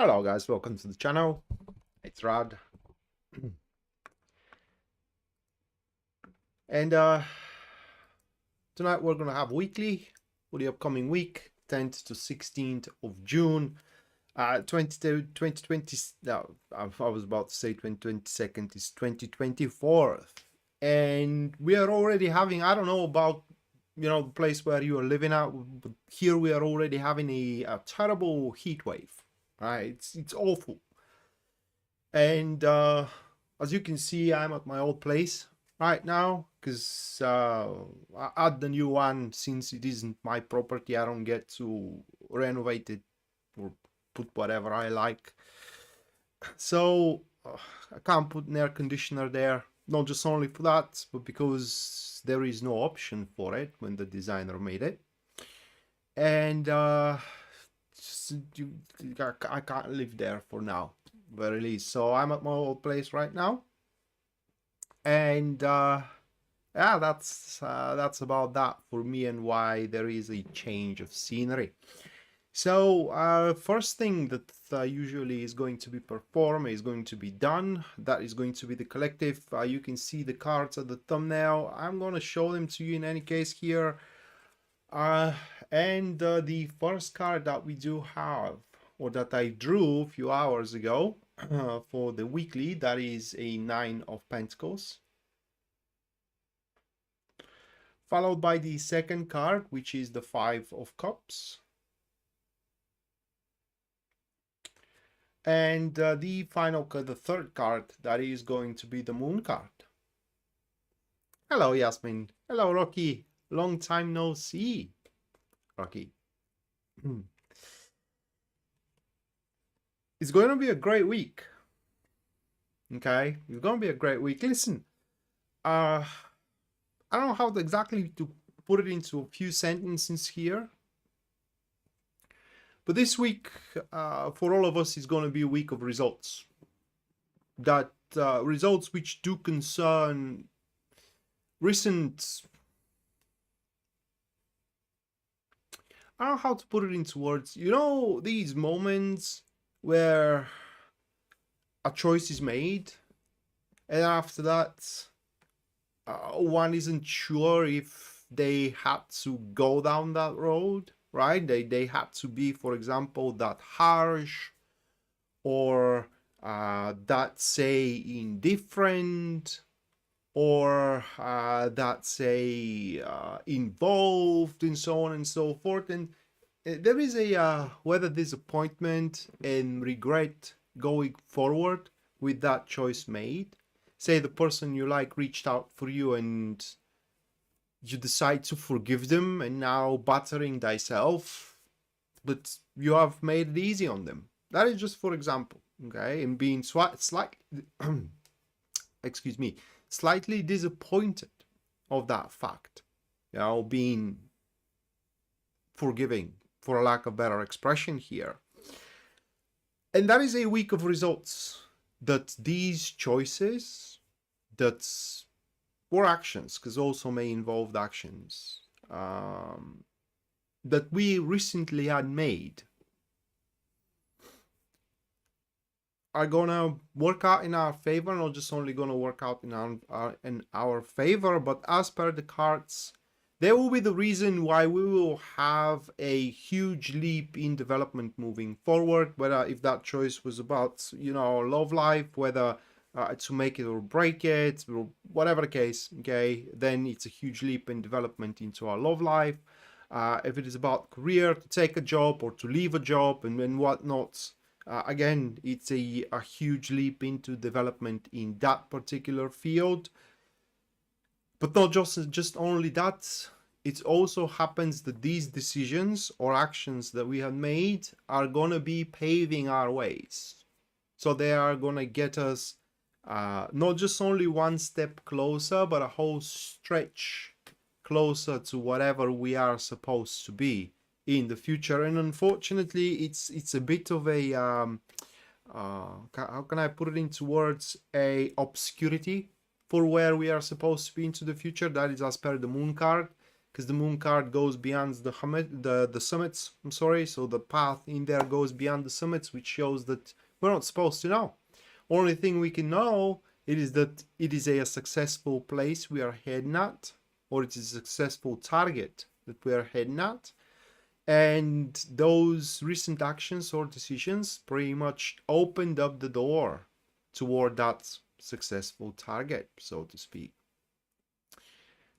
Hello guys, welcome to the channel. It's Rad. And tonight we're gonna have weekly for the upcoming week, 10th to 16th of June. 2020, no, I was about to say 2022nd, is 2024. And we are already having, I don't know about the place where you are living at, but here we are already having a terrible heat wave. Right, it's awful. And as you can see, I'm at my old place right now because at the new one, since it isn't my property, I don't get to renovate it or put whatever I like. So I can't put an air conditioner there, not just only for that, but because there is no option for it when the designer made it. And I can't live there for now, very least. So I'm at my old place right now, and yeah, that's about that for me and why there is a change of scenery. So first thing that usually is going to be performed is going to be done. That is going to be the collective. You can see the cards at the thumbnail. I'm going to show them to you in any case here. And the first card that we do have, or that I drew a few hours ago for the weekly, that is a 9 of Pentacles. Followed by the second card, which is the 5 of Cups. And the final card, the third card, that is going to be the Moon card. Hello, Yasmin. Hello, Rocky. Long time no see, Rocky. It's going to be a great week. Okay, it's going to be a great week. Listen, I don't know how exactly to put it into a few sentences here, but this week for all of us is going to be a week of results. That results which do concern recent, I don't know how to put it into words. You know, these moments where a choice is made, and after that, one isn't sure if they had to go down that road, right? They had to be, for example, that harsh, or that say indifferent, or that say involved, and so on and so forth. And there is a whether disappointment and regret going forward with that choice made. Say the person you like reached out for you and you decide to forgive them, and now battering thyself, but you have made it easy on them. That is just for example, okay? And being slightly excuse me, slightly disappointed of that fact, being forgiving, for a lack of better expression here. And that is a week of results, that these choices, or actions, because also may involve actions, that we recently had made, are gonna work out in our favor. Not just only gonna work out in our favor, but as per the cards, they will be the reason why we will have a huge leap in development moving forward. Whether if that choice was about our love life, whether to make it or break it, or whatever the case, okay, then it's a huge leap in development into our love life. If it is about career, to take a job or to leave a job and whatnot, again, it's a huge leap into development in that particular field. But not just only that, it also happens that these decisions or actions that we have made are going to be paving our ways. So they are going to get us not just only one step closer, but a whole stretch closer to whatever we are supposed to be in the future. And unfortunately, it's a bit of a how can I put it into words, a obscurity for where we are supposed to be into the future. That is as per the Moon card, because the moon card goes beyond the summits. I'm sorry, so the path in there goes beyond the summits, which shows that we're not supposed to know. Only thing we can know it is that it is a successful place we are heading at, or it is a successful target that we are heading at. And those recent actions or decisions pretty much opened up the door toward that successful target, so to speak.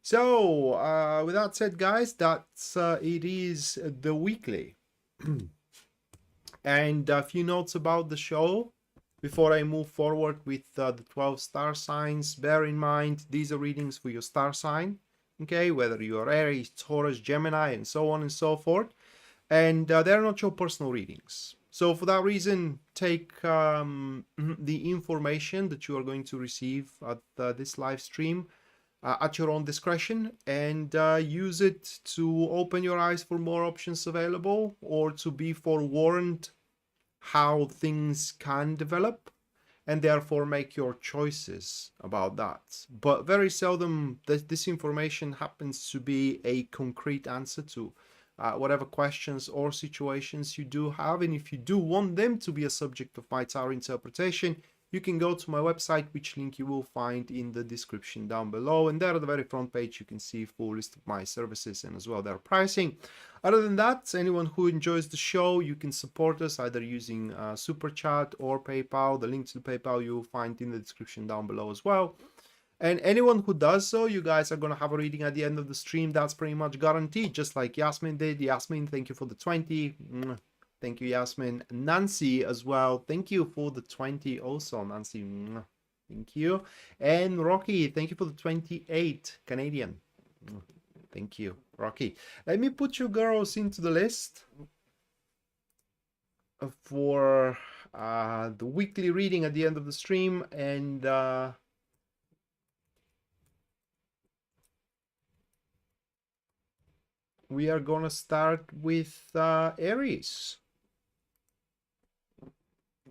So with that said, guys, that's it is the weekly. And a few notes about the show before I move forward with the 12 star signs. Bear in mind, these are readings for your star sign, okay, whether you are Aries, Taurus, Gemini, and so on and so forth. And they're not your personal readings. So for that reason, take the information that you are going to receive at this live stream at your own discretion, and use it to open your eyes for more options available, or to be forewarned how things can develop, and therefore make your choices about that. But very seldom this information happens to be a concrete answer to whatever questions or situations you do have. And if you do want them to be a subject of my tarot interpretation, you can go to my website, which link you will find in the description down below. And there at the very front page, you can see a full list of my services and as well their pricing. Other than that, anyone who enjoys the show, you can support us either using Super Chat or PayPal. The link to the PayPal you will find in the description down below as well. And anyone who does so, you guys are going to have a reading at the end of the stream. That's pretty much guaranteed, just like Yasmin did. Yasmin, thank you for the 20. Thank you, Yasmin. Nancy as well. Thank you for the 20 also, Nancy. Thank you. And Rocky, thank you for the 28 Canadian. Thank you, Rocky. Let me put you girls into the list for the weekly reading at the end of the stream. And we are going to start with Aries.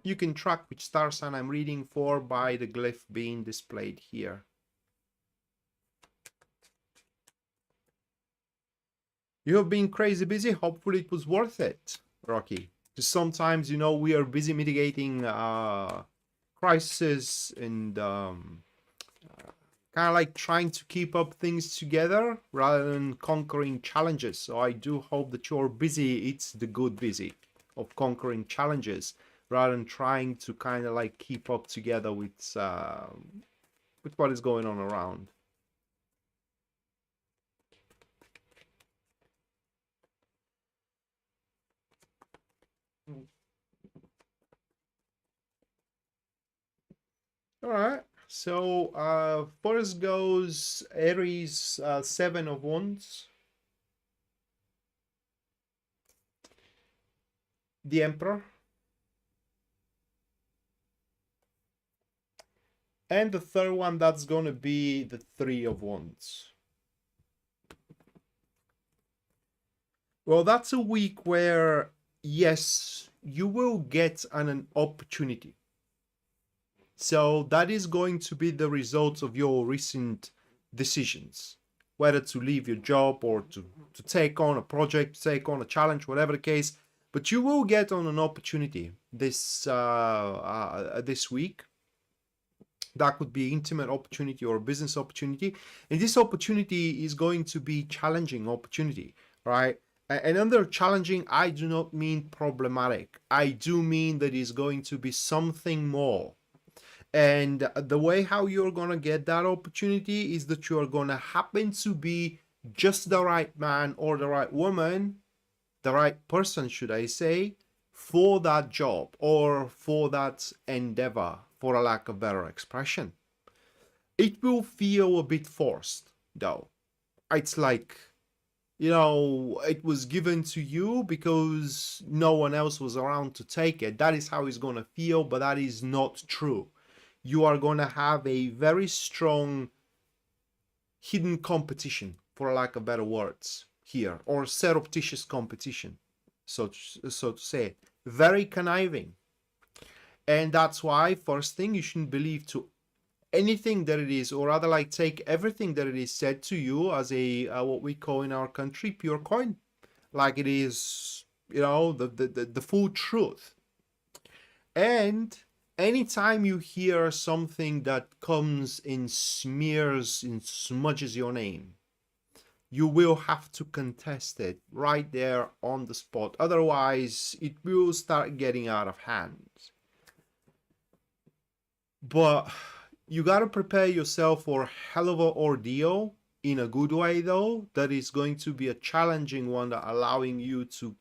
You can track which star sign I'm reading for by the glyph being displayed here. You have been crazy busy. Hopefully it was worth it, Rocky. Because sometimes, you know, we are busy mitigating crises and kind of like trying to keep up things together rather than conquering challenges. So I do hope that you're busy. It's the good busy of conquering challenges, rather than trying to kind of like keep up together with what is going on around. All right. So first goes Aries, 7 of Wands, the Emperor. And the third one, that's going to be the 3 of Wands. Well, that's a week where, yes, you will get an opportunity. So that is going to be the result of your recent decisions, whether to leave your job or to take on a project, take on a challenge, whatever the case. But you will get on an opportunity this week. That could be intimate opportunity or business opportunity. And this opportunity is going to be challenging opportunity, right? And under challenging, I do not mean problematic. I do mean that it's going to be something more. And the way how you're going to get that opportunity is that you're going to happen to be just the right man or the right woman, the right person, should I say, for that job or for that endeavor, for a lack of better expression. It will feel a bit forced, though. It's like, you know, it was given to you because no one else was around to take it. That is how it's going to feel, but that is not true. You are going to have a very strong hidden competition, for a lack of better words, here, or surreptitious competition, so to say. Very conniving. And that's why, first thing, you shouldn't believe to anything that it is, or rather like take everything that it is said to you as a what we call in our country pure coin, like it is, you know, the full truth. And anytime you hear something that comes in smears, in smudges your name, you will have to contest it right there on the spot. Otherwise, it will start getting out of hand. But you got to prepare yourself for a hell of an ordeal in a good way, though. That is going to be a challenging one, that allowing you to,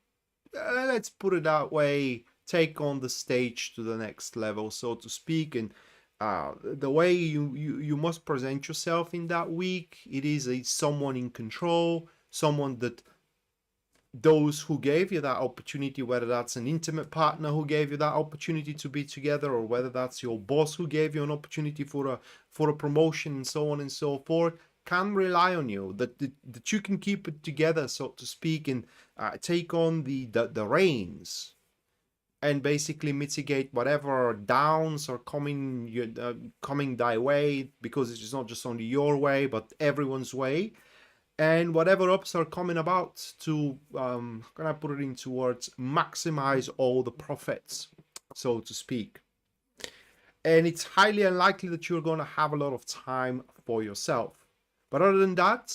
let's put it that way, take on the stage to the next level, so to speak. And the way you must present yourself in that week, it is someone in control, someone that those who gave you that opportunity, whether that's an intimate partner who gave you that opportunity to be together, or whether that's your boss who gave you an opportunity for a promotion, and so on and so forth, can rely on you, that you can keep it together, so to speak, and take on the reins, and basically mitigate whatever downs are coming thy way, because it's not just only your way but everyone's way. And whatever ups are coming about to, can I put it into words, maximize all the profits, so to speak. And it's highly unlikely that you're going to have a lot of time for yourself. But other than that,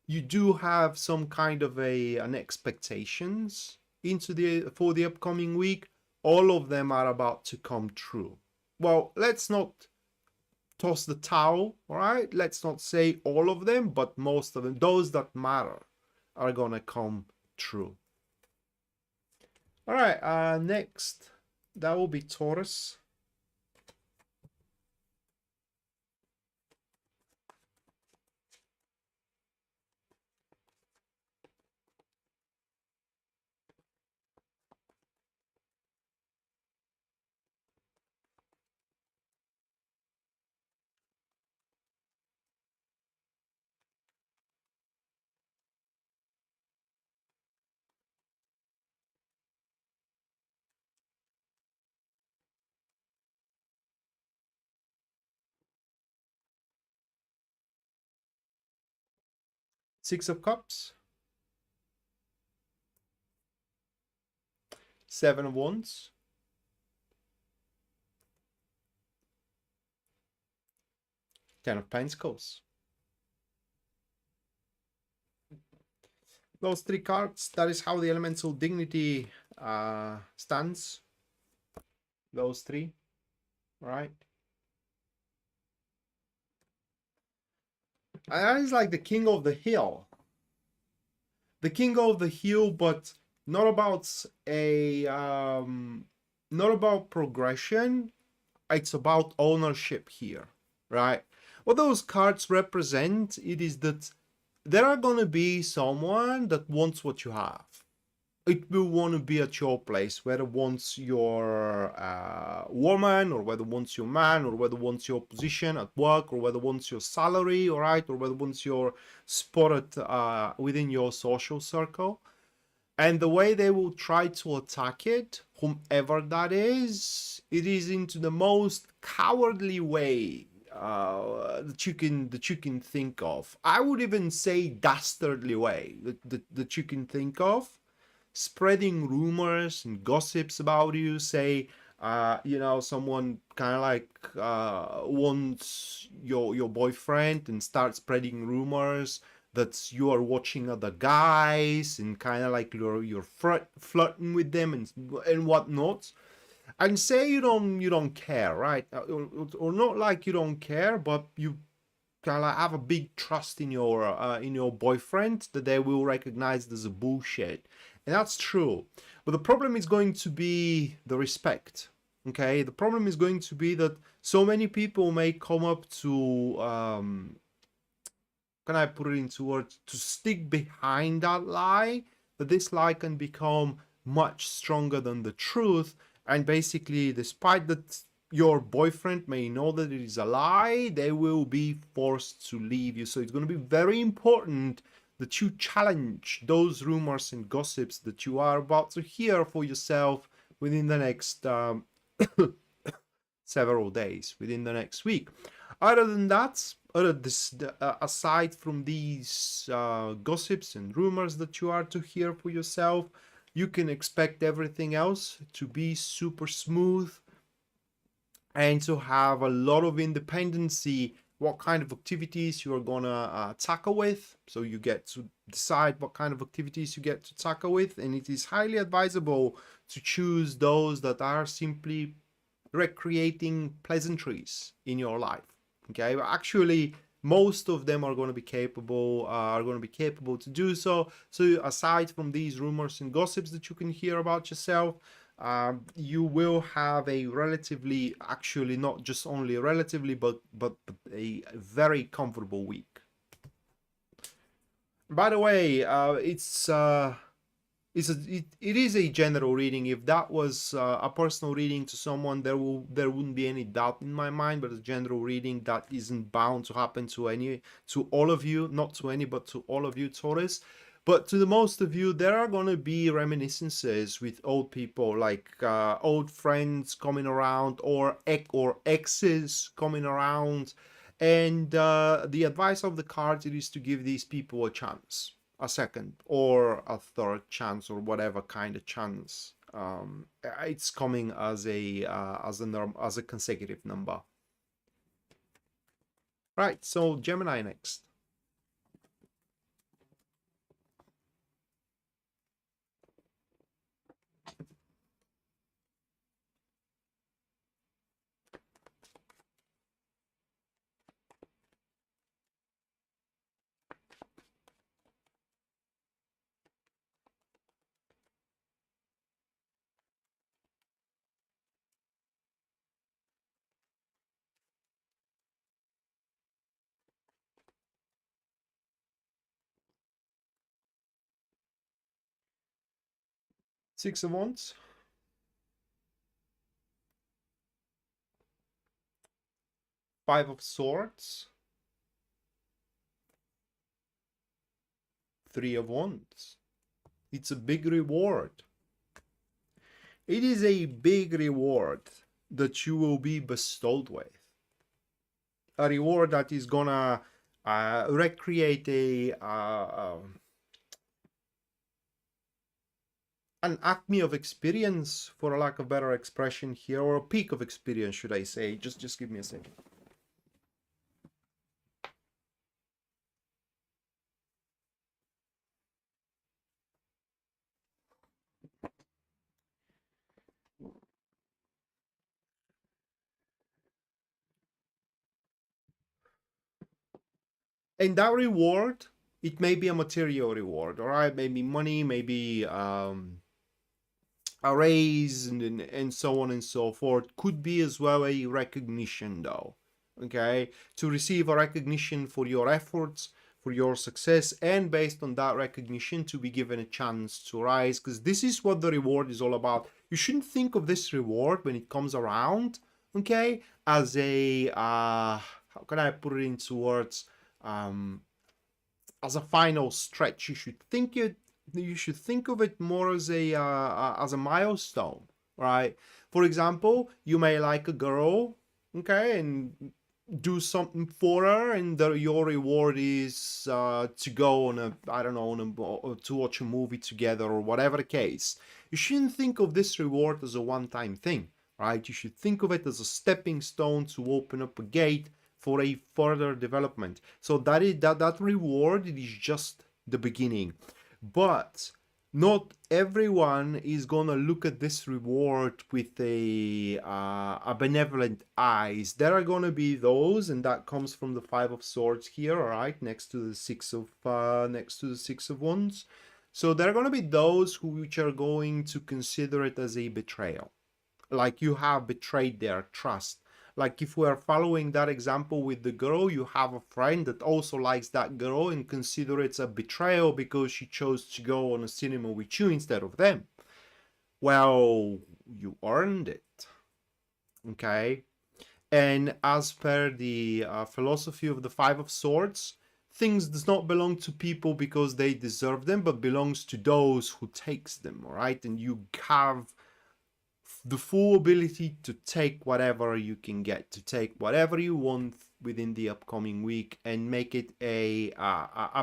you do have some kind of an expectations for the upcoming week. All of them are about to come true. Well, let's not toss the towel, all right? Let's not say all of them, but most of them, those that matter, are gonna come true. All right, next, that will be Taurus. Six of Cups, Seven of Wands, Ten of Pentacles. Those three cards, that is how the elemental dignity stands. Those three, right? And that is like the king of the hill. The king of the hill, but not about not about progression. It's about ownership here, right? What those cards represent, it is that there are gonna be someone that wants what you have. It will want to be at your place, whether wants your woman, or whether wants your man, or whether wants your position at work, or whether wants your salary, all right, or whether wants your spot within your social circle. And the way they will try to attack it, whomever that is, it is into the most cowardly way that you can think of. I would even say dastardly way that you can think of. Spreading rumors and gossips about you, say, you know, someone kind of like wants your boyfriend and start spreading rumors that you are watching other guys, and kind of like you're flirting with them and whatnot, and say you don't care, right? Or not like you don't care, but you kind of like have a big trust in your boyfriend that they will recognize this as a bullshit. And that's true. But the problem is going to be the respect. Okay? The problem is going to be that so many people may come up to, can I put it into words, to stick behind that lie, that this lie can become much stronger than the truth. And basically, despite that your boyfriend may know that it is a lie, they will be forced to leave you. So it's going to be very important that you challenge those rumors and gossips that you are about to hear for yourself within the next several days, within the next week. Other than that, aside from these gossips and rumors that you are to hear for yourself, you can expect everything else to be super smooth and to have a lot of independency, what kind of activities you are gonna tackle with. So you get to decide what kind of activities you get to tackle with, and it is highly advisable to choose those that are simply recreating pleasantries in your life. Okay, but actually most of them are going to be capable to do so. So aside from these rumors and gossips that you can hear about yourself, you will have a relatively, actually not just only relatively, but a very comfortable week. By the way, it is a general reading. If that was a personal reading to someone, there wouldn't be any doubt in my mind. But a general reading that isn't bound to happen to all of you, not to any, but to all of you, Taurus. But to the most of you, there are going to be reminiscences with old people, like old friends coming around, or exes coming around. And the advice of the cards is to give these people a chance, a second or a third chance, or whatever kind of chance. It's coming as a consecutive number. Right, so Gemini next. Six of Wands, Five of Swords, Three of Wands. It's a big reward. It is a big reward that you will be bestowed with. A reward that is gonna recreate an acme of experience, for a lack of better expression here, or a peak of experience, should I say. Just give me a second. And that reward, it may be a material reward, all right? Maybe money, maybe a raise, and so on and so forth. Could be as well a recognition, though, okay? To receive a recognition for your efforts, for your success, and based on that recognition to be given a chance to rise, because this is what the reward is all about. You shouldn't think of this reward when it comes around, okay, as a how can I put it into words, as a final stretch. You should think of it more as a milestone, right? For example, you may like a girl, okay, and do something for her, and your reward is to go on a, I don't know, to watch a movie together, or whatever the case. You shouldn't think of this reward as a one-time thing, right? You should think of it as a stepping stone to open up a gate for a further development. So that reward, it is just the beginning. But not everyone is gonna look at this reward with a benevolent eyes. There are gonna be those, and that comes from the Five of Swords here, all right, next to the Six of Wands. So there are gonna be those which are going to consider it as a betrayal, like you have betrayed their trust. Like if we are following that example with the girl, you have a friend that also likes that girl and consider it a betrayal because she chose to go on a cinema with you instead of them. Well, you earned it, okay? And as per the philosophy of the Five of Swords, things does not belong to people because they deserve them, but belongs to those who takes them, all right? And you have the full ability to take whatever you can get, to take whatever you want within the upcoming week and make it a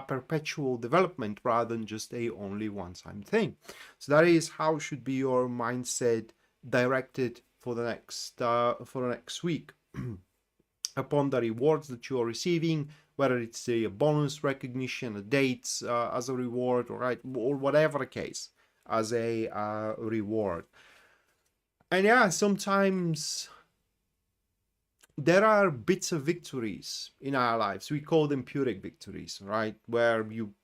perpetual development rather than just a only one-time thing. So that is how should be your mindset directed for the next week. Upon the rewards that you are receiving, whether it's a bonus recognition, a date as a reward, or whatever the case, as a reward. And yeah, sometimes there are bits of victories in our lives. We call them Pyrrhic victories, right? Where you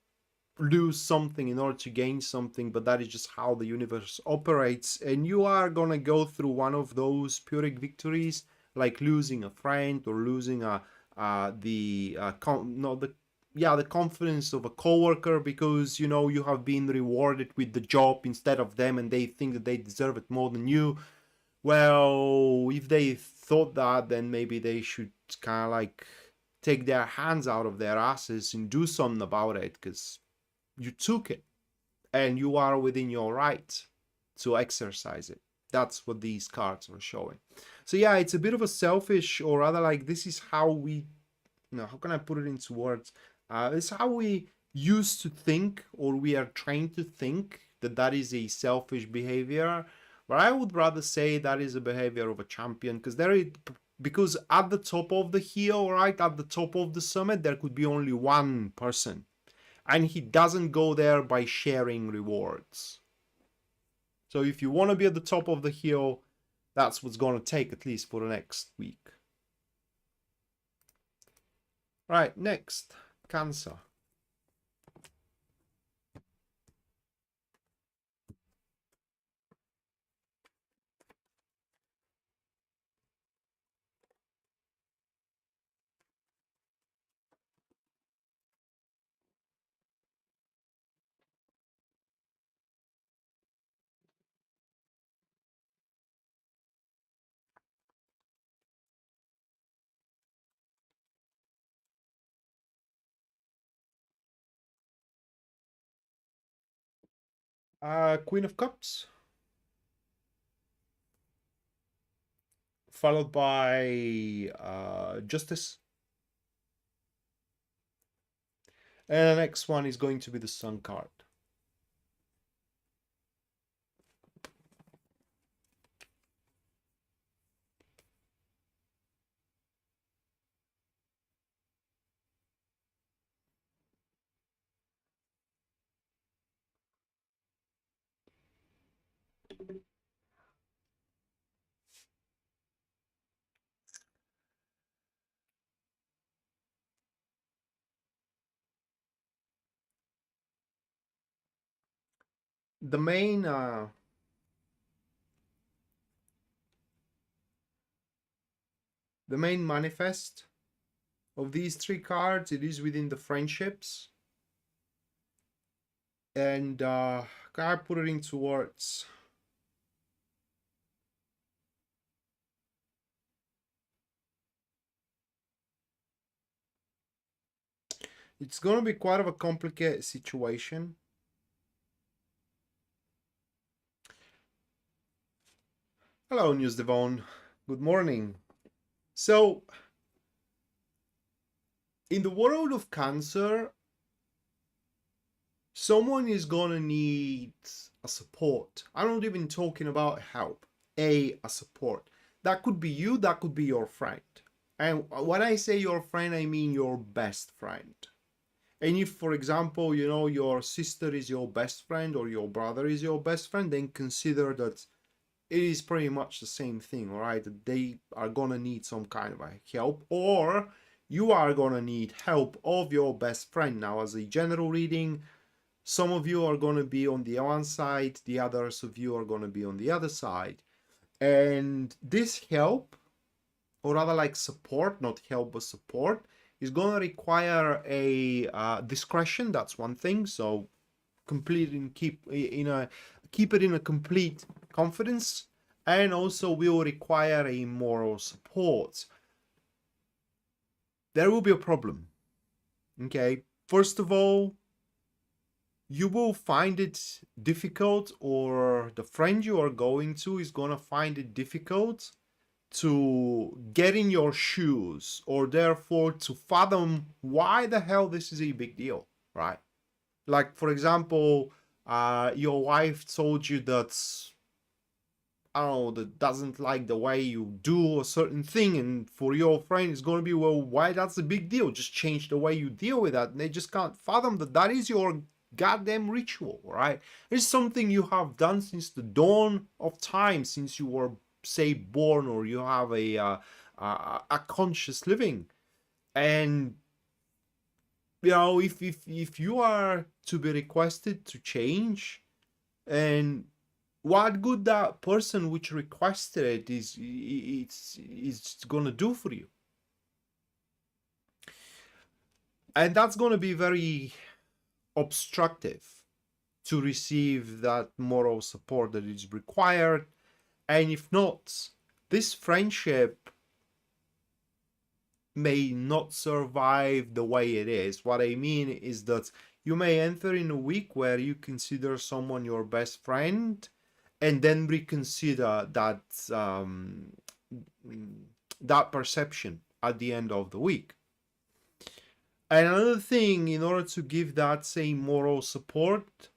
lose something in order to gain something, but that is just how the universe operates. And you are going to go through one of those Pyrrhic victories, like losing a friend or losing the confidence of a coworker because, you know, you have been rewarded with the job instead of them and they think that they deserve it more than you. Well, if they thought that, then maybe they should kind of like take their hands out of their asses and do something about it, because you took it and you are within your right to exercise it. That's what these cards are showing. So yeah, it's a bit of a selfish, or rather like this is how we, how can I put it into words? It's how we used to think, or we are trained to think that is a selfish behavior. But I would rather say that is a behavior of a champion, because at the top of the hill, right, at the top of the summit, there could be only one person. And he doesn't go there by sharing rewards. So if you want to be at the top of the hill, that's what's going to take, at least for the next week. Right, next, Cancer. Queen of Cups. Followed by Justice. And the next one is going to be the Sun card. The main manifest of these three cards, it is within the friendships. And can I put it into words? It's going to be quite of a complicated situation. Hello, News Devon. Good morning. So, in the world of Cancer, someone is going to need a support. I'm not even talking about help. A support. That could be you, that could be your friend. And when I say your friend, I mean your best friend. And if, for example, you know, your sister is your best friend or your brother is your best friend, then consider that it is pretty much the same thing, all right? They are going to need some kind of help, or you are going to need help of your best friend. Now, as a general reading, some of you are going to be on the one side, the others of you are going to be on the other side. And this help, or rather like support, not help, but support, is going to require a discretion. That's one thing. So keep it in a complete confidence, and also will require a moral support. There will be a problem. Okay, first of all, you will find it difficult, or the friend you are going to is going to find it difficult to get in your shoes, or therefore to fathom why the hell this is a big deal, right? Like, for example, your wife told you that, I don't know, that doesn't like the way you do a certain thing, and for your friend it's going to be, well, why that's a big deal? Just change the way you deal with that. And they just can't fathom that that is your goddamn ritual, right? It's something you have done since the dawn of time, since you were, say, born, or you have a conscious living. And you know, if you are to be requested to change, and what good that person which requested it is gonna do for you, and that's gonna be very obstructive to receive that moral support that is required. And if not, this friendship may not survive the way it is. What I mean is that you may enter in a week where you consider someone your best friend, and then reconsider that that perception at the end of the week. And another thing, in order to give that same moral support,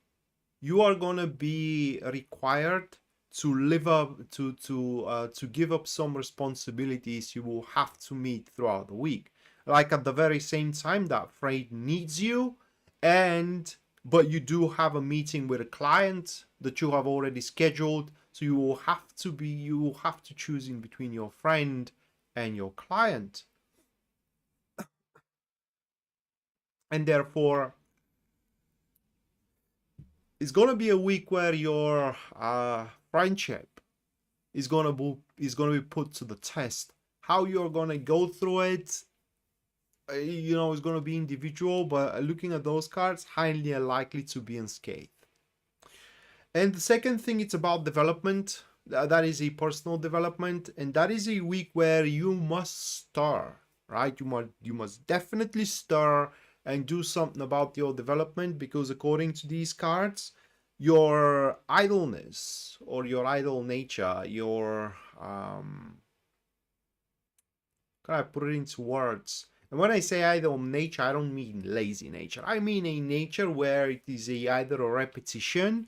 you are gonna be required to live up to give up some responsibilities you will have to meet throughout the week. Like, at the very same time that friend needs you, and but you do have a meeting with a client that you have already scheduled, so you will have to choose in between your friend and your client. And therefore, it's gonna be a week where your friendship is gonna be put to the test. How you're gonna go through it, you know, is gonna be individual. But looking at those cards, highly unlikely to be unscathed. And the second thing, it's about development. That is a personal development, and that is a week where you must stir, right? You must definitely stir and do something about your development, because according to these cards, your idleness, or your idle nature, your can I put it into words? And when I say idle nature, I don't mean lazy nature. I mean a nature where it is either a repetition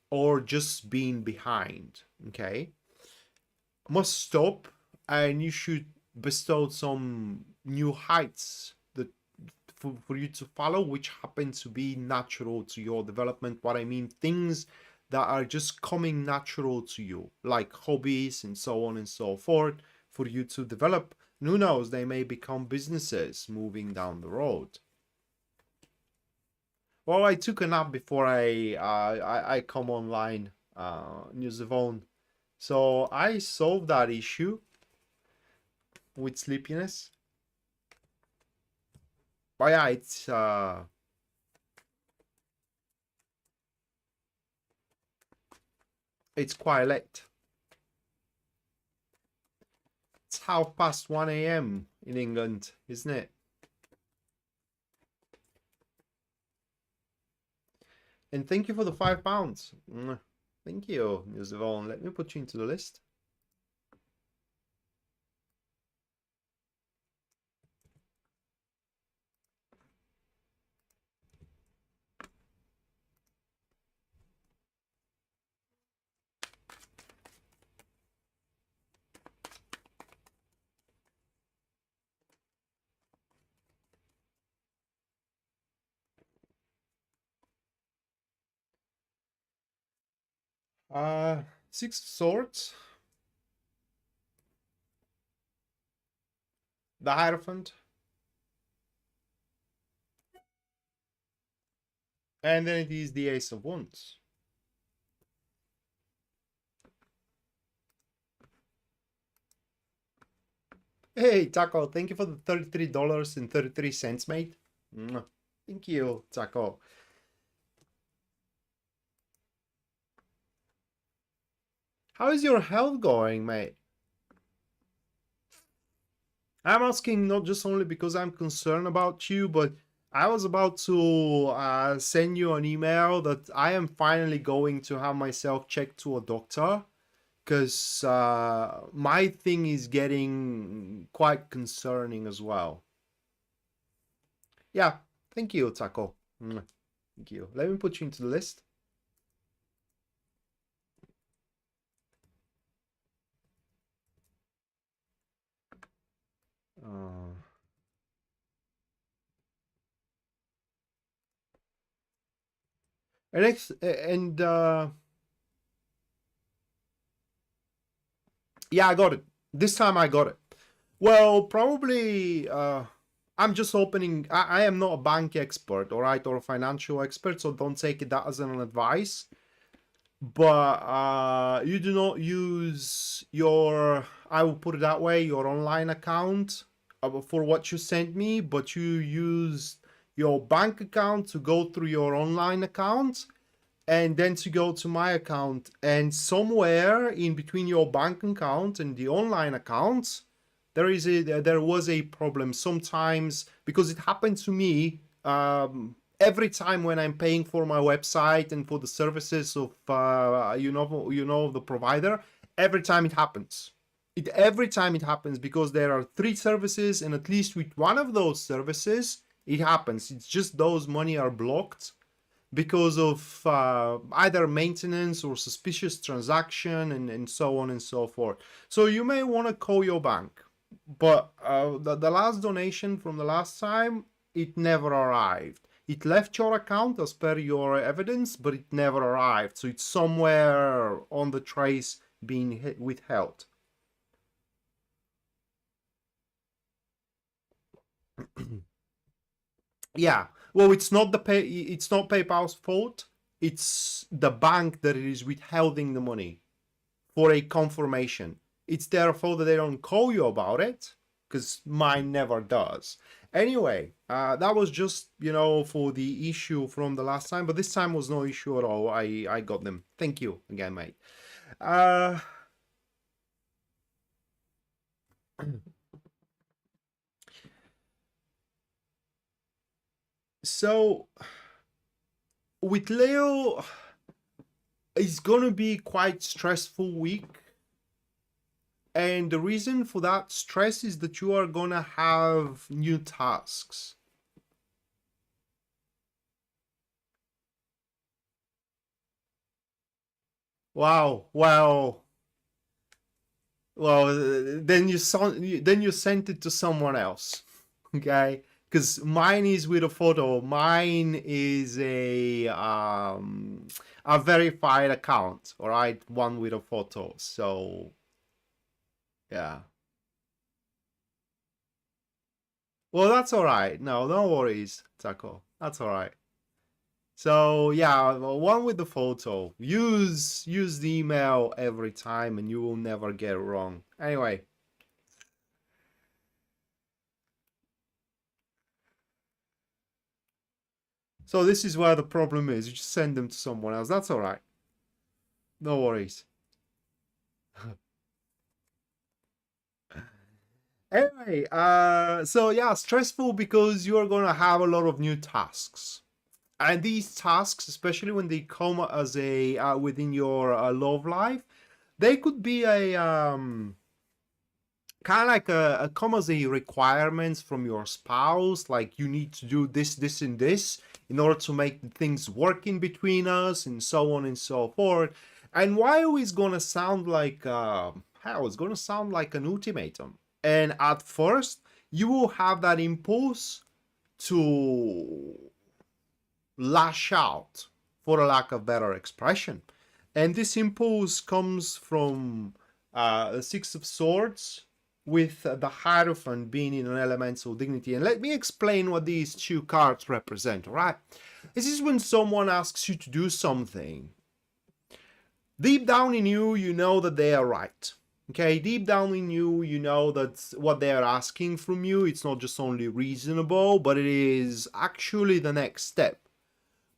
or just being behind. Okay, must stop, and you should bestow some new heights that for you to follow, which happen to be natural to your development. What I mean, things that are just coming natural to you, like hobbies and so on and so forth, for you to develop. And who knows, they may become businesses moving down the road. Well, I took a nap before I come online, use the phone. So I solved that issue with sleepiness. But yeah, it's quite late. It's 1:30 a.m. in England, isn't it? And thank you for the £5. Thank you, Newsavon. Let me put you into the list. Six of Swords, the Hierophant, and then it is the Ace of Wands. Hey, Taco, thank you for the $33.33, mate. Thank you, Taco. How is your health going, mate? I'm asking not just only because I'm concerned about you, but I was about to send you an email that I am finally going to have myself checked to a doctor because my thing is getting quite concerning as well. Yeah, thank you, Taco. Thank you. Let me put you into the list. Uh, and yeah, I got it. This time I got it. Well, probably I'm just opening. I am not a bank expert, all right, or a financial expert, so don't take it that as an advice. But you do not use your, I will put it that way, your online account for what you sent me, but you use your bank account to go through your online account and then to go to my account, and somewhere in between your bank account and the online account there was a problem sometimes, because it happened to me every time when I'm paying for my website and for the services of the provider. Every time it happens, because there are 3 services, and at least with one of those services it happens. It's just those money are blocked because of either maintenance or suspicious transaction, and so on and so forth. So you may want to call your bank. But the last donation from the last time, it never arrived. It left your account as per your evidence, but it never arrived. So it's somewhere on the trace being withheld. Yeah. Well, it's not PayPal's fault. It's the bank that is withholding the money for a confirmation. It's their fault that they don't call you about it, because mine never does. Anyway, that was just, for the issue from the last time, but this time was no issue at all. I got them. Thank you again, mate. So with Leo, it's gonna be quite stressful week. And the reason for that stress is that you are gonna have new tasks. Wow. Well, then you sent it to someone else, okay? Because mine is with a photo. Mine is a verified account, all right? One with a photo. So yeah. Well, that's all right. No worries, Taco. That's all right. So yeah, one with the photo. Use the email every time, and you will never get it wrong. Anyway. So this is where the problem is. You just send them to someone else. That's all right. No worries. Anyway, so yeah, stressful because you're gonna have a lot of new tasks, and these tasks, especially when they come as a within your love life, they could be a kind of like a come as a requirements from your spouse, like you need to do this, this, and this in order to make things work in between us, and so on and so forth. And while it's gonna sound like hell, it's gonna sound like an ultimatum. And at first, you will have that impulse to lash out, for a lack of better expression. And this impulse comes from the Six of Swords, with the Hierophant being in an elemental dignity. And let me explain what these 2 cards represent, alright? This is when someone asks you to do something. Deep down in you, you know that they are right. Okay, deep down in you, you know that what they are asking from you, it's not just only reasonable, but it is actually the next step.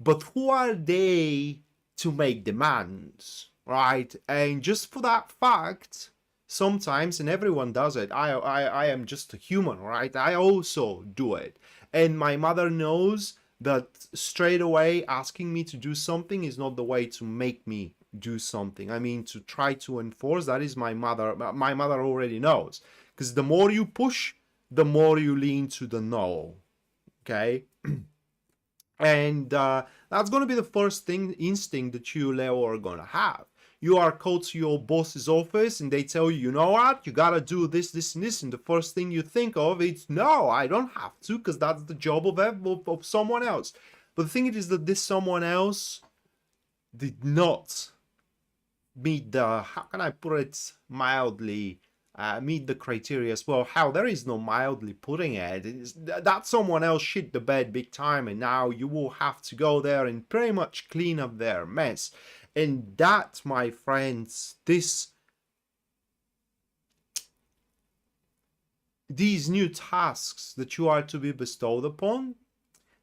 But who are they to make demands, right? And just for that fact, sometimes, and everyone does it. I am just a human, right? I also do it. And my mother knows that straight away asking me to do something is not the way to make me do something. I mean, to try to enforce, that is my mother. My mother already knows. Because the more you push, the more you lean to the no. Okay? And that's going to be the first thing, instinct that you, Leo, are going to have. You are called to your boss's office and they tell you, you know what, you got to do this, this, and this. And the first thing you think of is, no, I don't have to, because that's the job of someone else. But the thing is that this someone else did not meet the, how can I put it mildly, meet the criteria as well. How there is no mildly putting it. That someone else shit the bed big time, and now you will have to go there and pretty much clean up their mess. And that, my friends, these new tasks that you are to be bestowed upon,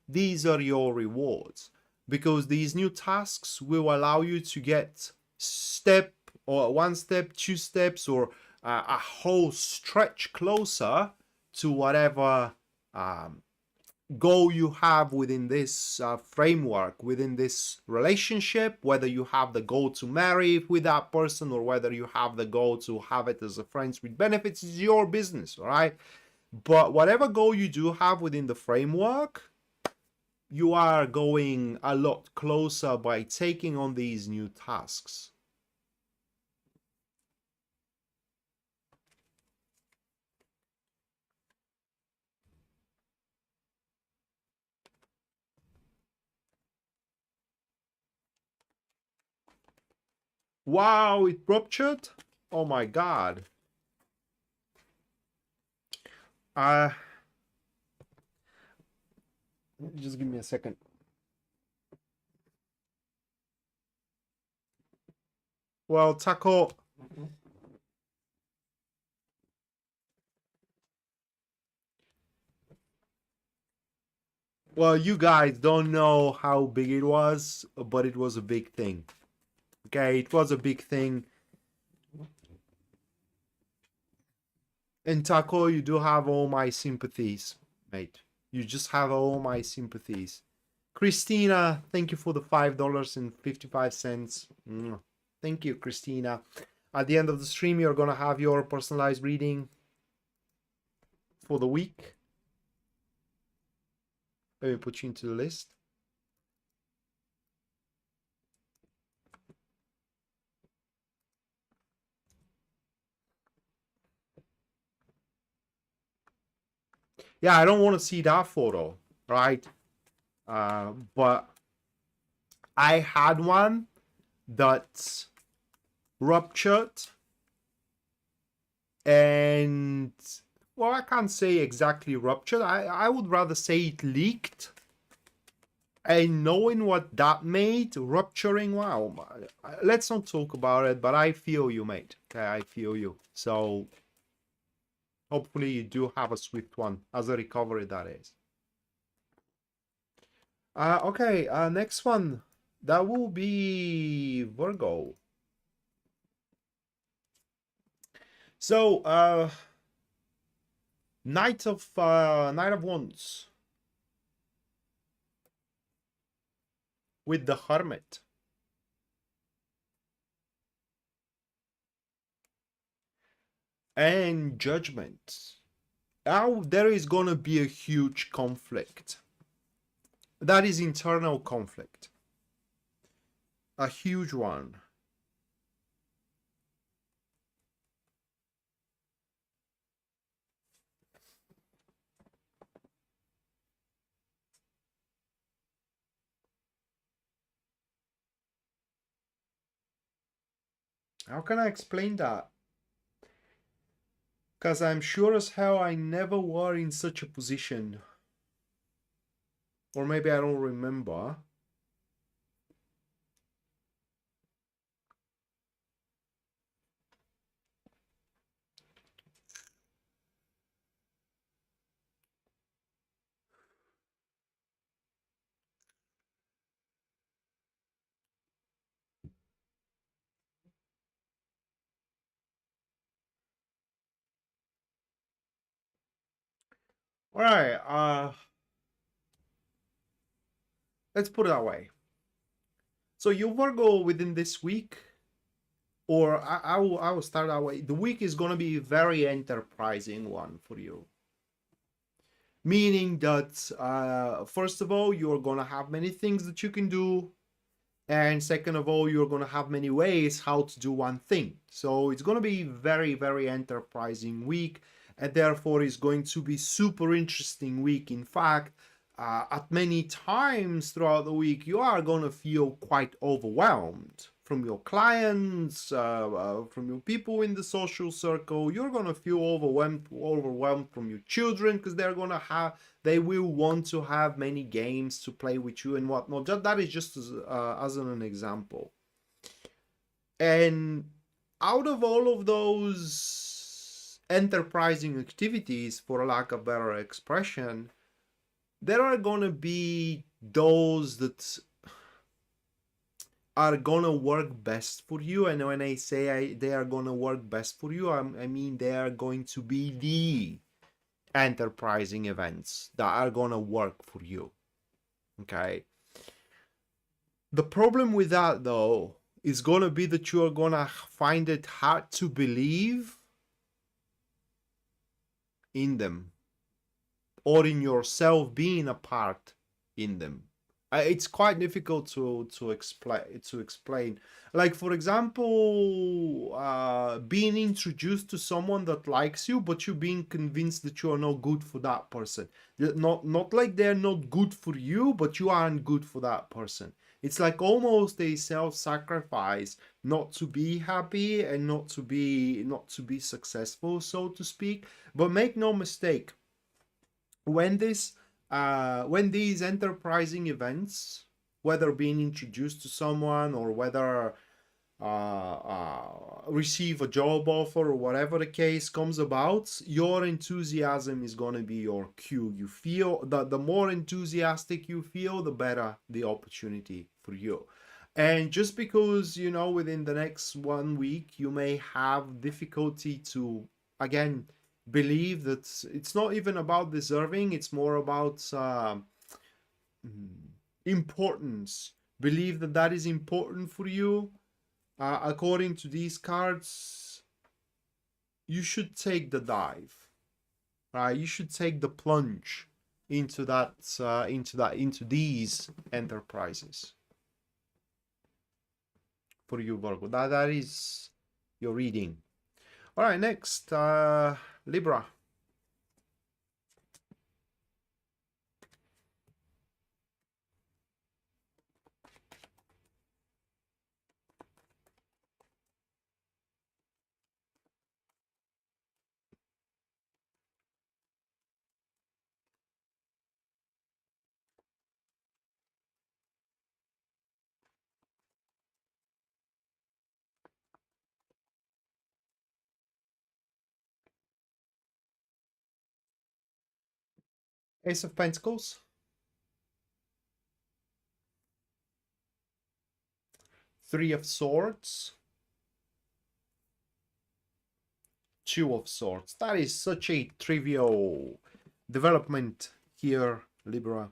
these are your rewards, because these new tasks will allow you to get step or one step, two steps, or a whole stretch closer to whatever goal you have within this framework, within this relationship, whether you have the goal to marry with that person or whether you have the goal to have it as a friends with benefits, is your business, all right? But whatever goal you do have within the framework, you are going a lot closer by taking on these new tasks. Wow, it ruptured? Oh my god. Just give me a second. Well, Taco, well, you guys don't know how big it was, but it was a big thing. Okay, it was a big thing. And Taco, you do have all my sympathies, mate. You just have all my sympathies. Christina, thank you for the $5.55. Thank you, Christina. At the end of the stream, you're going to have your personalized reading for the week. Let me put you into the list. Yeah, I don't want to see that photo, right? But I had one that ruptured, and well, I can't say exactly ruptured. I would rather say it leaked. And knowing what that made, rupturing, wow, let's not talk about it, but I feel you, mate. Okay, I feel you. So hopefully you do have a swift one as a recovery, that is. Okay, next one. That will be Virgo. So, Knight of Wands with the Hermit. And Judgment. Now there is gonna be a huge conflict. That is internal conflict. A huge one. How can I explain that? Because I'm sure as hell I never were in such a position. Or maybe I don't remember. All right, let's put it that way. So you Virgo within this week, or I will start that way. The week is going to be a very enterprising one for you. Meaning that, first of all, you're going to have many things that you can do. And second of all, you're going to have many ways how to do one thing. So it's going to be very, very enterprising week. And therefore, it's going to be super interesting week. In fact, at many times throughout the week, you are going to feel quite overwhelmed from your clients, from your people in the social circle. You're going to feel overwhelmed from your children, because they will want to have many games to play with you and whatnot. That is just as an example. And out of all of those enterprising activities, for lack of better expression, there are going to be those that are going to work best for you. And when I say they are going to work best for you, I mean they are going to be the enterprising events that are going to work for you. Okay. The problem with that, though, is going to be that you are going to find it hard to believe in them, or in yourself being a part in them. It's quite difficult to explain. Like, for example, being introduced to someone that likes you, but you being convinced that you are not good for that person. Not like they're not good for you, but you aren't good for that person. It's like almost a self-sacrifice not to be happy and not to be successful, so to speak. But make no mistake, when these enterprising events, whether being introduced to someone or whether receive a job offer or whatever the case comes about, your enthusiasm is going to be your cue. You feel that the more enthusiastic you feel, the better the opportunity for you. And just because, within the next 1 week, you may have difficulty to, again, believe that it's not even about deserving, it's more about importance. Believe that is important for you. According to these cards, you should take the dive, right? You should take the plunge into these enterprises for you, Virgo. That is your reading. All right, next, Libra. Ace of Pentacles. Three of Swords. Two of Swords. That is such a trivial development here, Libra.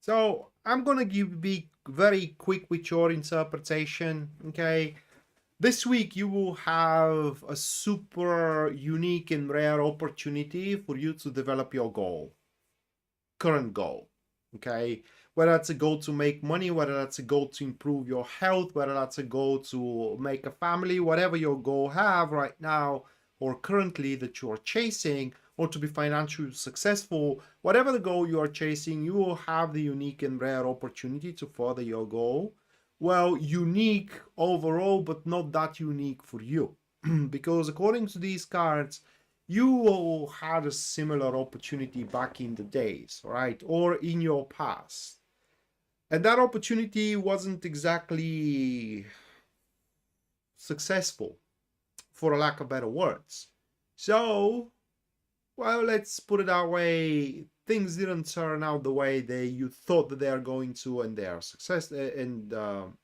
So I'm gonna be very quick with your interpretation, okay? This week you will have a super unique and rare opportunity for you to develop your goal, current goal, okay? Whether that's a goal to make money, whether that's a goal to improve your health, whether that's a goal to make a family, whatever your goal have right now or currently that you are chasing, or to be financially successful, whatever the goal you are chasing, you will have the unique and rare opportunity to further your goal. Well, unique overall, but not that unique for you. Because according to these cards, you all had a similar opportunity back in the days, right? Or in your past. And that opportunity wasn't exactly successful, for a lack of better words. So, well, let's put it that way. Things didn't turn out the way you thought that they are going to, and they are success, and the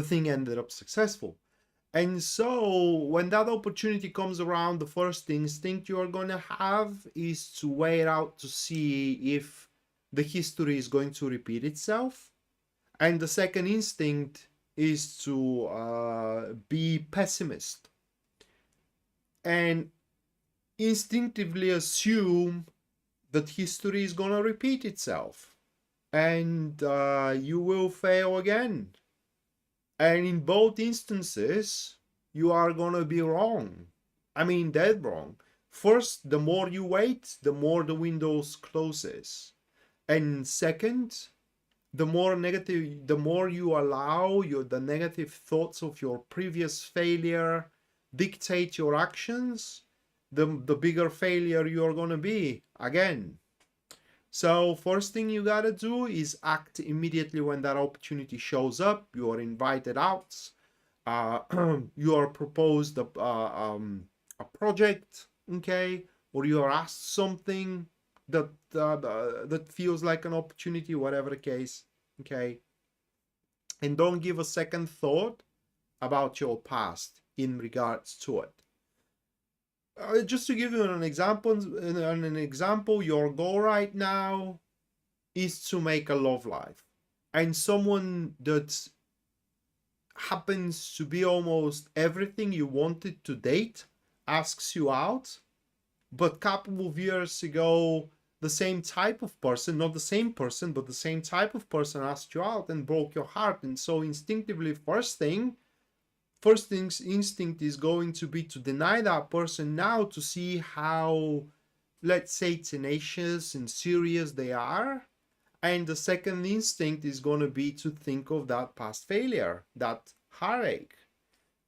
thing ended up successful. And so when that opportunity comes around, the first instinct you're going to have is to wait out to see if the history is going to repeat itself. And the second instinct is to be pessimist and instinctively assume that history is going to repeat itself and you will fail again. And in both instances, you are going to be wrong. I mean, dead wrong. First, the more you wait, the more the windows closes. And second, the more negative, the more you allow the negative thoughts of your previous failure dictate your actions, the bigger failure you're going to be again. So first thing you gotta do is act immediately when that opportunity shows up. You are invited out. You are proposed a project, okay, or you are asked something that that feels like an opportunity, whatever the case, okay. And don't give a second thought about your past in regards to it. Just to give you an example, your goal right now is to make a love life, and someone that happens to be almost everything you wanted to date asks you out, but a couple of years ago, the same type of person, not the same person, but the same type of person asked you out and broke your heart. And so instinctively, first instinct is going to be to deny that person now to see how, let's say, tenacious and serious they are. And the second instinct is going to be to think of that past failure, that heartache,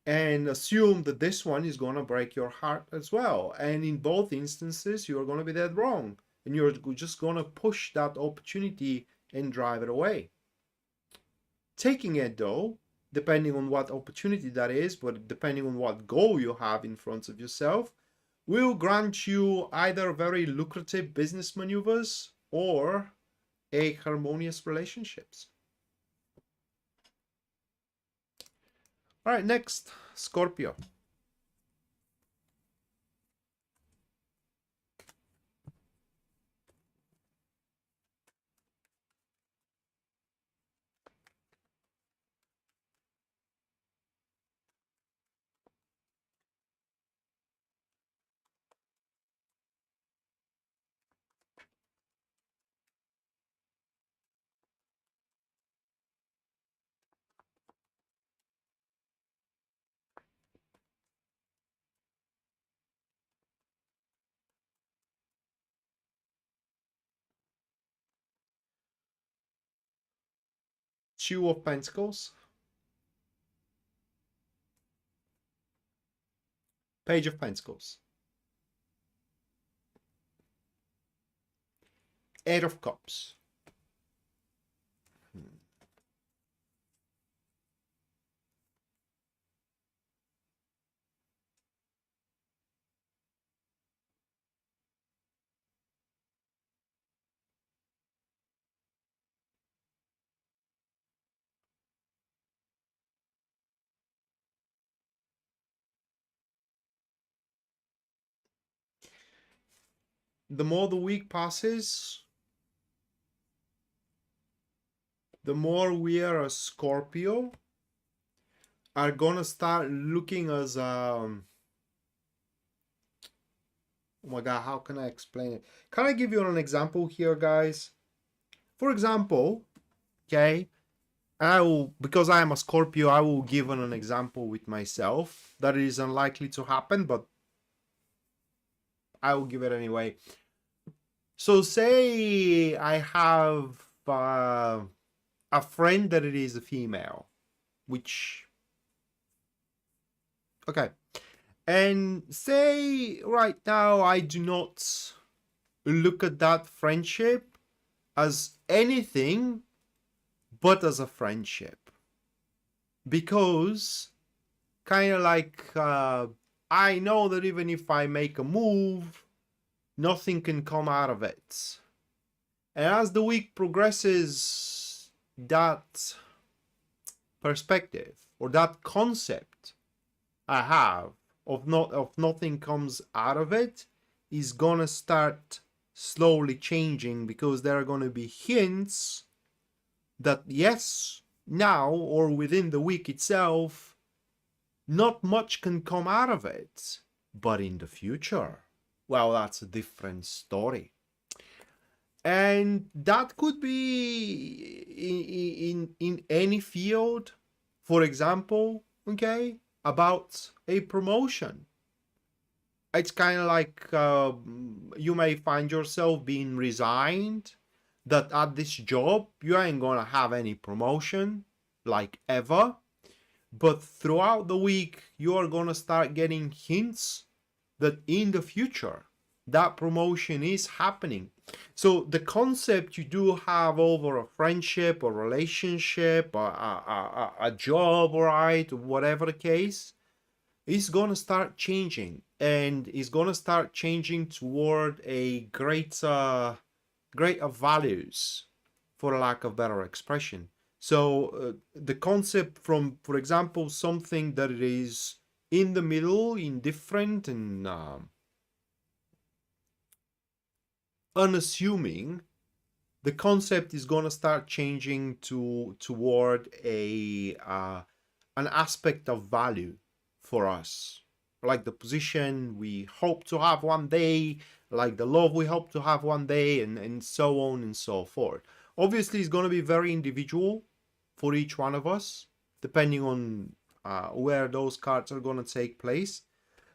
and assume that this one is going to break your heart as well. And in both instances, you're going to be dead wrong. And you're just going to push that opportunity and drive it away. Taking it, though, depending on what opportunity that is, but depending on what goal you have in front of yourself, will grant you either very lucrative business maneuvers or a harmonious relationships. All right, next, Scorpio. Two of Pentacles, Page of Pentacles, Eight of Cups. The more the week passes, the more we are a Scorpio are gonna start looking as oh my god, how can I explain it? Can I give you an example here, guys? For example, okay, I will, because I am a Scorpio, I will give an example with myself that is unlikely to happen, but I will give it anyway. So say I have a friend that it is a female, which, okay, and say right now I do not look at that friendship as anything but as a friendship, because kind of like I know that even if I make a move, nothing can come out of it. And as the week progresses, that perspective or that concept I have of nothing comes out of it is gonna start slowly changing, because there are gonna be hints that yes, now or within the week itself, not much can come out of it. But in the future, well, that's a different story. And that could be in any field. For example, okay, about a promotion. It's kind of like you may find yourself being resigned, that at this job you ain't gonna have any promotion, like ever. But throughout the week, you are gonna start getting hints that in the future that promotion is happening. So the concept you do have over a friendship or relationship or a job, right, whatever the case, is gonna start changing, and is gonna start changing toward a greater values, for lack of better expression. So the concept from, for example, something that is in the middle, indifferent, and unassuming, the concept is going to start changing toward a an aspect of value for us, like the position we hope to have one day, like the love we hope to have one day, and so on and so forth. Obviously, it's going to be very individual for each one of us, depending on where those cards are going to take place.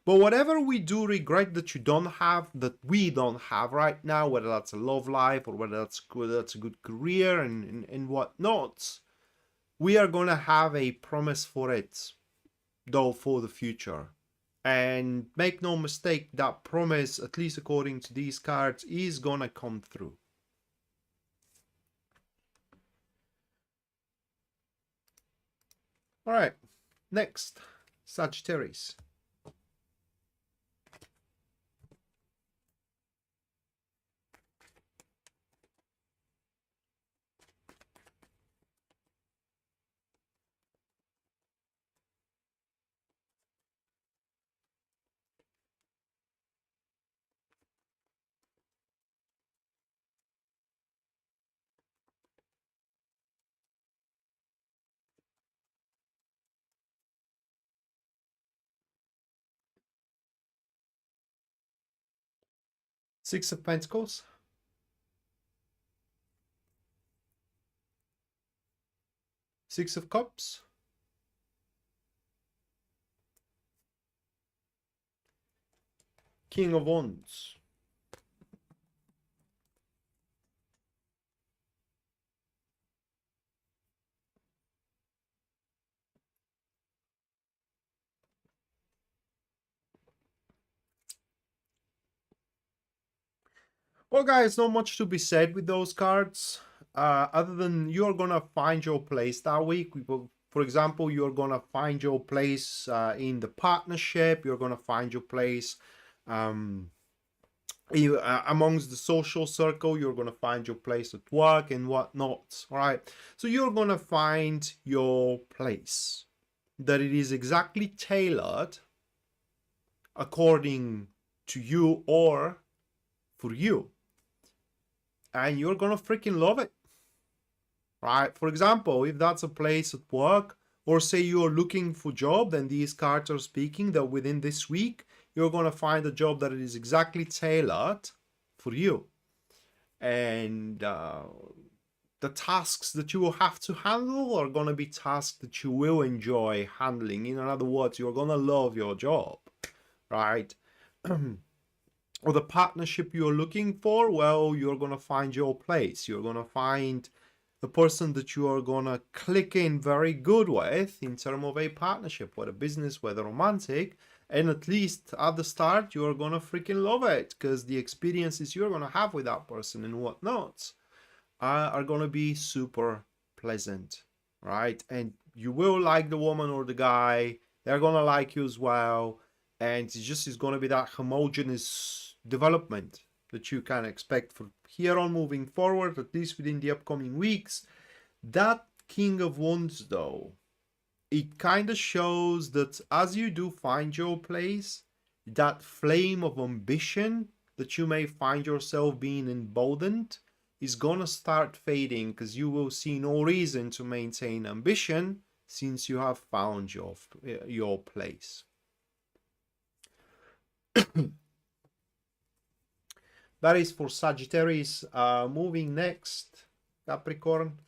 But whatever we do regret that you don't have, that we don't have right now, whether that's a love life or whether that's a good career and whatnot, we are going to have a promise for it, though, for the future. And make no mistake, that promise, at least according to these cards, is going to come through. All right, next, Sagittarius. Six of Pentacles. Six of Cups. King of Wands. Well, guys, not much to be said with those cards, other than you're gonna find your place that week. For example, you're gonna find your place in the partnership. You're gonna find your place amongst the social circle. You're gonna find your place at work and whatnot. All right, so you're gonna find your place, that it is exactly tailored according to you or for you. And you're gonna freaking love it, right? For example, if that's a place at work, or say you're looking for a job, then these cards are speaking that within this week you're gonna find a job that is exactly tailored for you. And the tasks that you will have to handle are gonna be tasks that you will enjoy handling. In other words, you're gonna love your job, right? Or the partnership you're looking for, well, you're going to find your place. You're going to find the person that you are going to click in very good with in terms of a partnership, whether business, whether romantic. And at least at the start, you're going to freaking love it, because the experiences you're going to have with that person and whatnot are going to be super pleasant, right? And you will like the woman or the guy. They're going to like you as well. And it's just going to be that homogeneous development that you can expect from here on moving forward, at least within the upcoming weeks. That King of Wands, though, it kind of shows that as you do find your place, that flame of ambition that you may find yourself being emboldened is gonna start fading, because you will see no reason to maintain ambition since you have found your place. That is for Sagittarius. Moving next, Capricorn.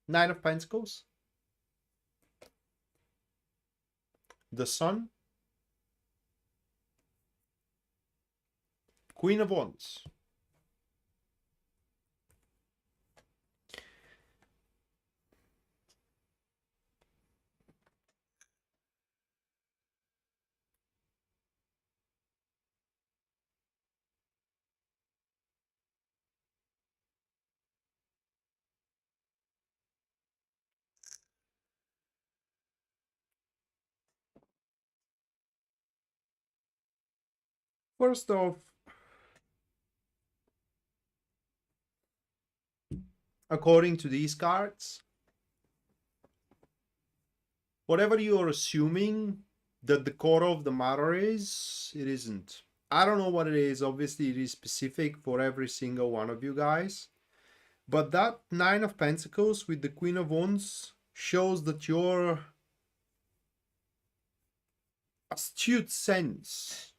Nine of Pentacles, the Sun, Queen of Wands. First off, according to these cards, whatever you're assuming that the core of the matter is, it isn't. I don't know what it is. Obviously, it is specific for every single one of you guys. But that Nine of Pentacles with the Queen of Wands shows that your astute sense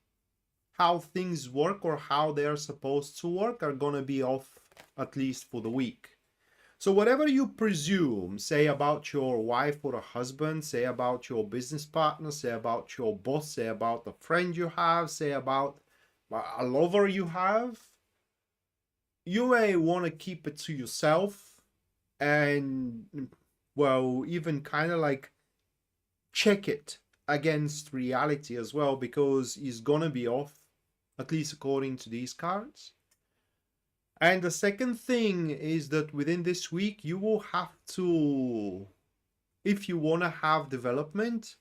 how things work or how they're supposed to work are gonna be off, at least for the week. So whatever you presume, say about your wife or a husband, say about your business partner, say about your boss, say about a friend you have, say about a lover you have, you may want to keep it to yourself and, well, even kind of like check it against reality as well, because it's gonna be off, at least according to these cards. And the second thing is that within this week, you will have to, if you want to have development,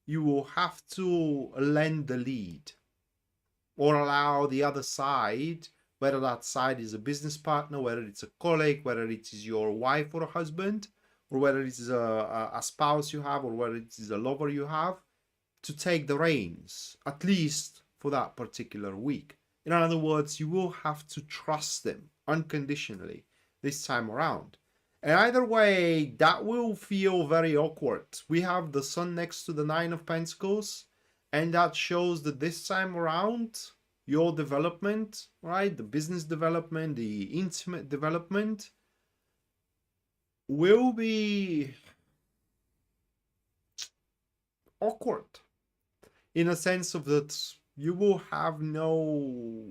you will have to lend the lead or allow the other side, whether that side is a business partner, whether it's a colleague, whether it is your wife or a husband, or whether it is a spouse you have, or whether it is a lover you have, to take the reins, at least for that particular week. In other words, you will have to trust them unconditionally this time around. And either way, that will feel very awkward. We have the Sun next to the Nine of Pentacles, and that shows that this time around, your development, right, the business development, the intimate development, will be awkward, in a sense of that you will have no,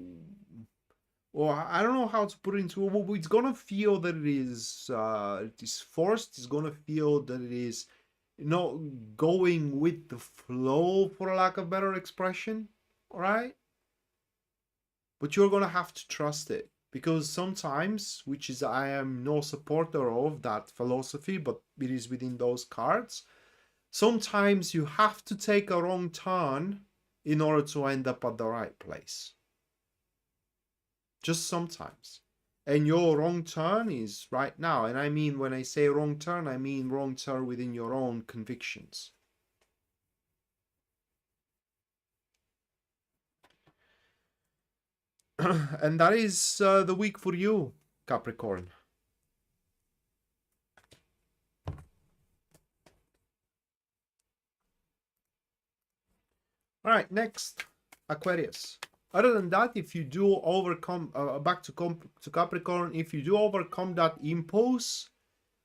or I don't know how to put it into, it's gonna feel that it is forced. It's gonna feel that it is not going with the flow, for lack of better expression, all right? But you're gonna have to trust it, because sometimes, which is, I am no supporter of that philosophy, but it is within those cards, sometimes you have to take a wrong turn in order to end up at the right place. Just sometimes. And your wrong turn is right now. And I mean, when I say wrong turn, I mean wrong turn within your own convictions. And that is the week for you, Capricorn. All right, next, Aquarius. Other than that, if you do overcome, back to Capricorn, if you do overcome that impulse,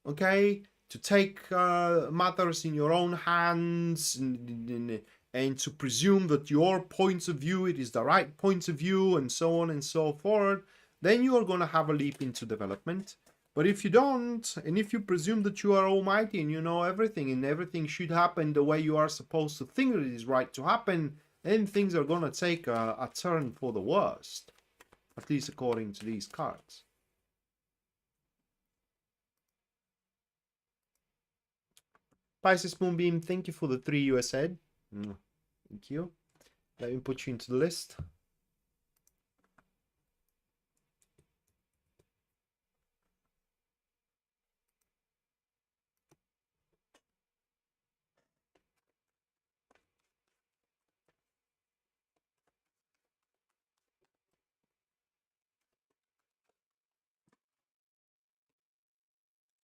okay, to take matters in your own hands and to presume that your point of view, it is the right point of view, and so on and so forth, then you are going to have a leap into development. But if you don't, and if you presume that you are almighty and you know everything and everything should happen the way you are supposed to think that it is right to happen, then things are gonna take a turn for the worst. At least according to these cards. Pisces Moonbeam, thank you for the 3 US ed. Thank you. Let me put you into the list.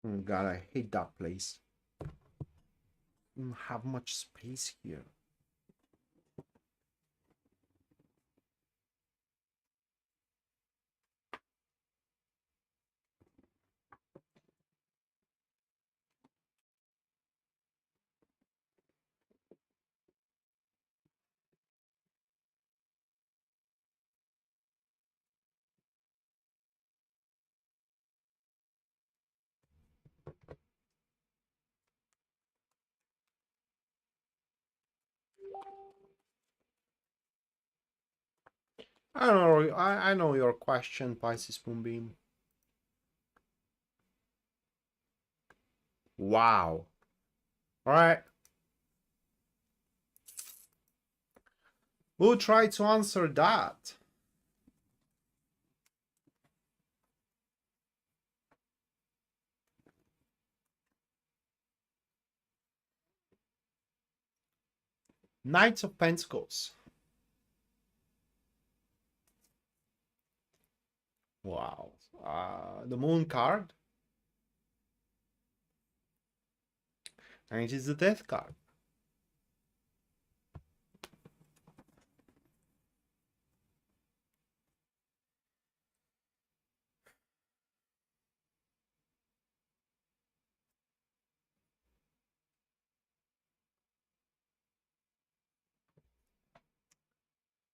Oh God, I hate that place. Don't have much space here. I know your question, Pisces Moonbeam. Wow. All right. We'll try to answer that. Knights of Pentacles. Wow. The Moon card. And it is the Death card.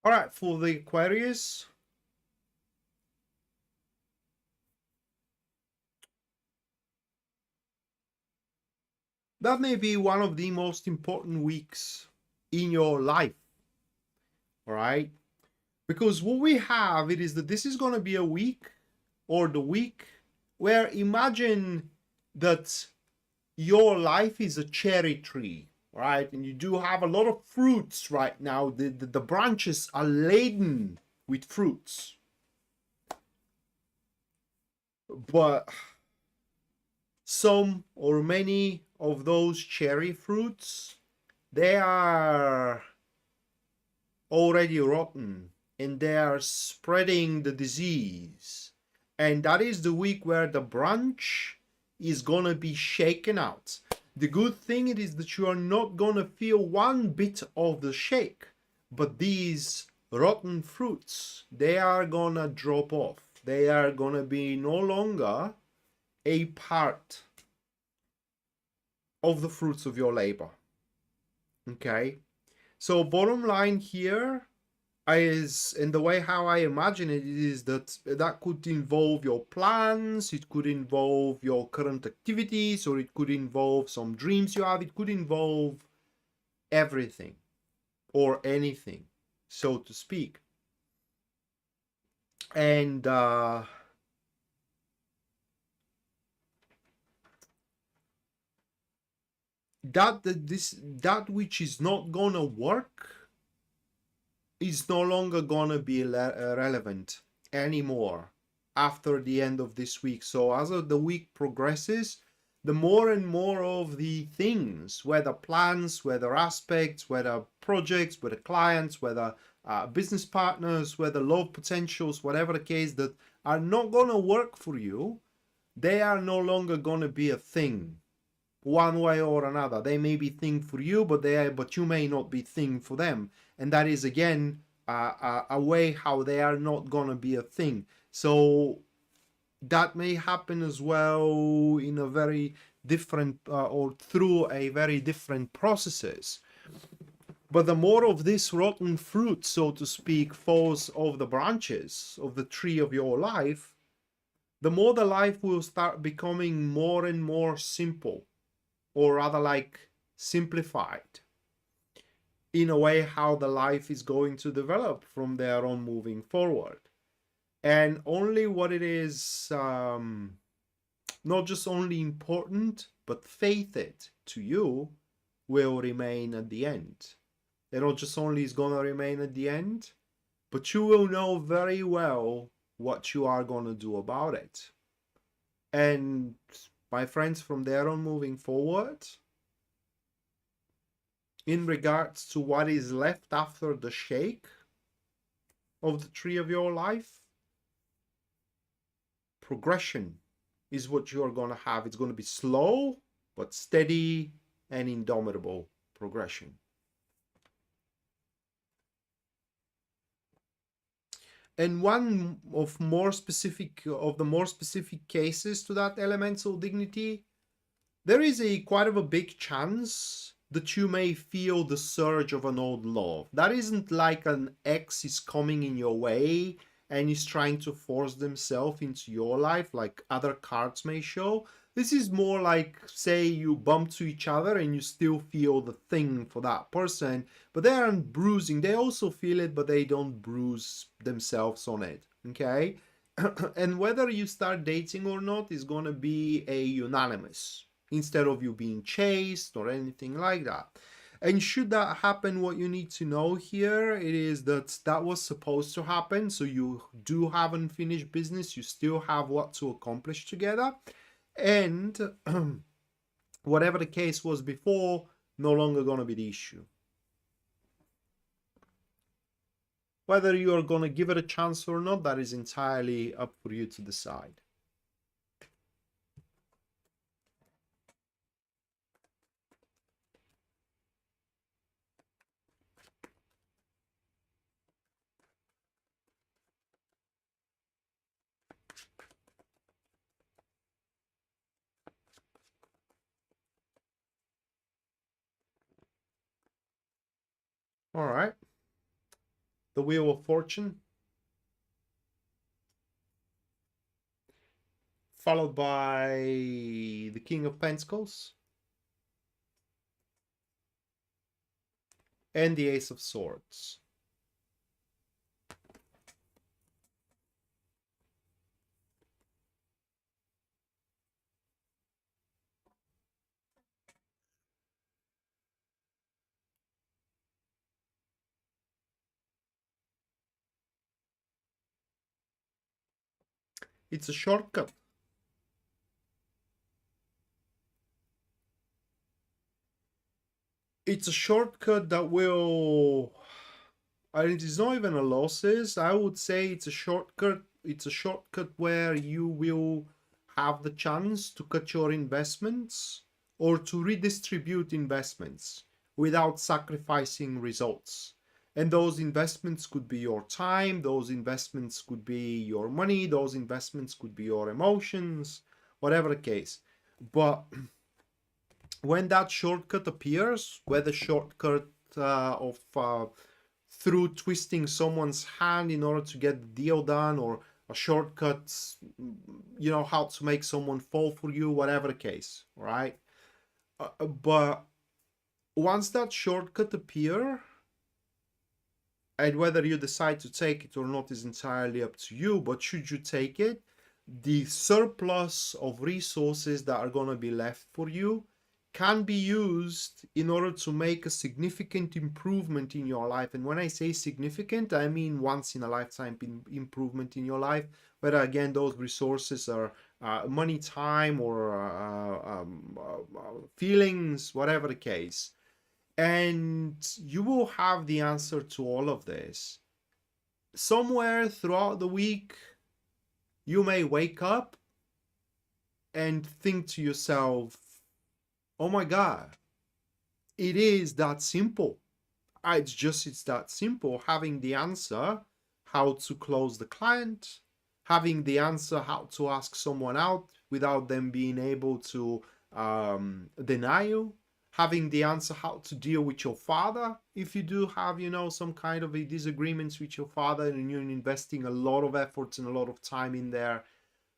All right, for the Aquarius. That may be one of the most important weeks in your life. All right? Because what we have, it is that this is going to be a week, or the week, where imagine that your life is a cherry tree, right? And you do have a lot of fruits right now. The branches are laden with fruits. But some or many of those cherry fruits, they are already rotten and they are spreading the disease. And that is the week where the branch is gonna be shaken out. The good thing it is that you are not gonna feel one bit of the shake, but these rotten fruits, they are gonna drop off. They are gonna be no longer a part of the fruits of your labor. Okay, so bottom line here is, in the way how I imagine it, is that could involve your plans, it could involve your current activities, or it could involve some dreams you have, it could involve everything or anything, so to speak. And that which is not gonna work is no longer gonna be relevant anymore after the end of this week. So as the week progresses, the more and more of the things, whether plans, whether aspects, whether projects, whether clients, whether business partners, whether love potentials, whatever the case, that are not gonna work for you, they are no longer gonna be a thing. One way or another, they may be thing for you, but you may not be thing for them, and that is again a way how they are not gonna be a thing. So that may happen as well in a very different or through a very different processes. But the more of this rotten fruit, so to speak, falls off the branches of the tree of your life, the more the life will start becoming more and more simple, or rather like simplified, in a way how the life is going to develop from there on moving forward. And only what it is, not just only important, but faithed to you, will remain at the end. It not just only is going to remain at the end, but you will know very well what you are going to do about it. And my friends, from there on moving forward, in regards to what is left after the shake of the tree of your life, progression is what you're going to have. It's going to be slow, but steady and indomitable progression. And one of the more specific cases to that elemental dignity, there is quite of a big chance that you may feel the surge of an old love. That isn't like an ex is coming in your way and is trying to force themselves into your life like other cards may show. This is more like, say, you bump to each other and you still feel the thing for that person, but they aren't bruising. They also feel it, but they don't bruise themselves on it, okay? And whether you start dating or not is going to be a unanimous, instead of you being chased or anything like that. And should that happen, what you need to know here, it is that that was supposed to happen. So you do have unfinished business. You still have what to accomplish together. And whatever the case was before, no longer going to be the issue. Whether you are going to give it a chance or not, that is entirely up for you to decide. All right. The Wheel of Fortune, followed by the King of Pentacles and the Ace of Swords. It's a shortcut. It's a shortcut that will, it is not even a losses. I would say it's a shortcut. It's a shortcut where you will have the chance to cut your investments or to redistribute investments without sacrificing results. And those investments could be your time, those investments could be your money, those investments could be your emotions, whatever the case. But when that shortcut appears, whether shortcut of through twisting someone's hand in order to get the deal done, or a shortcut, you know, how to make someone fall for you, whatever the case, right? But once that shortcut appears, and whether you decide to take it or not is entirely up to you, but should you take it, the surplus of resources that are going to be left for you can be used in order to make a significant improvement in your life. And when I say significant, I mean once in a lifetime improvement in your life, whether again those resources are money, time, or feelings, whatever the case. And you will have the answer to all of this. Somewhere throughout the week, you may wake up and think to yourself, oh my God, it is that simple. It's that simple. Having the answer how to close the client, having the answer how to ask someone out without them being able to deny you, having the answer how to deal with your father if you do have, you know, some kind of a disagreements with your father and you're investing a lot of efforts and a lot of time in there.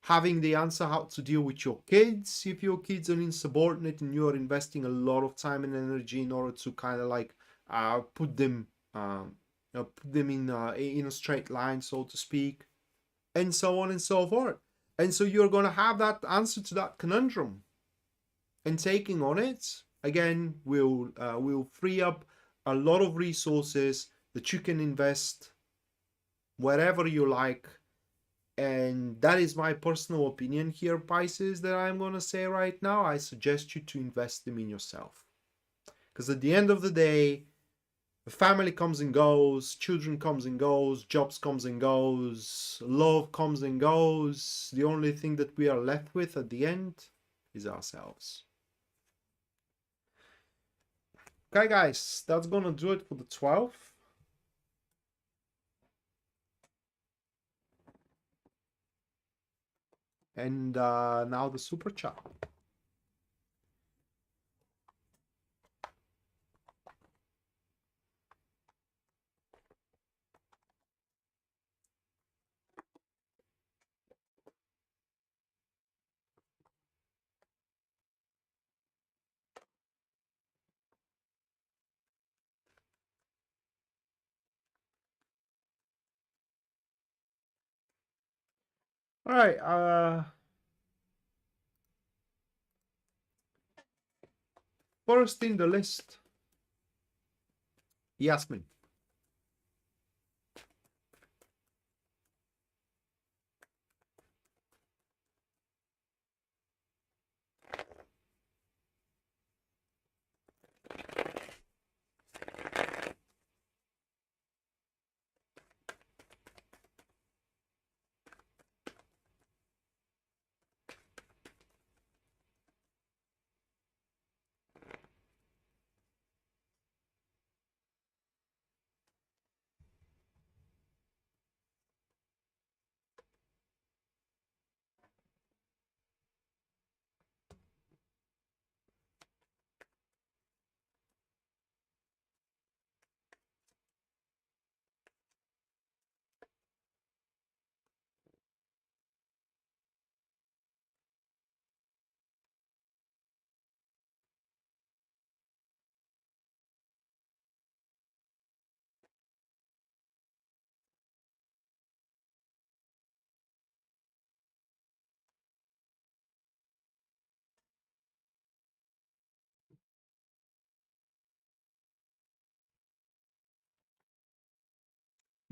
having the answer how to deal with your kids if your kids are insubordinate and you're investing a lot of time and energy in order to kind of like put them put them in a straight line, so to speak, and so on and so forth. And so you're going to have that answer to that conundrum, and taking on it again will free up a lot of resources that you can invest wherever you like. And that is my personal opinion here, Pisces, that I'm going to say right now. I suggest you to invest them in yourself, because at the end of the day, family comes and goes, children comes and goes, jobs comes and goes, love comes and goes. The only thing that we are left with at the end is ourselves. Okay, guys, that's gonna do it for the 12th. And now the super chat. All right, first in the list, Yasmin.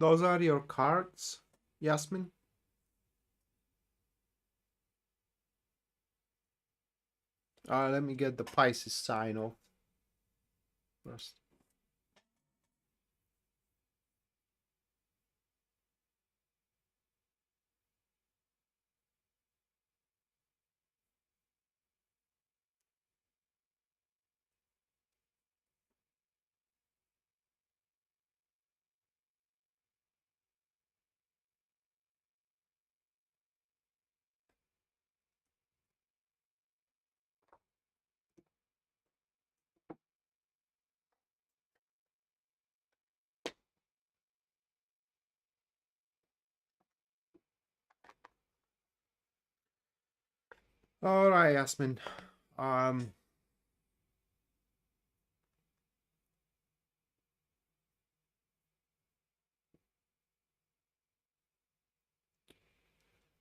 Those are your cards, Yasmin. Let me get the Pisces sign off first. All right, Yasmin.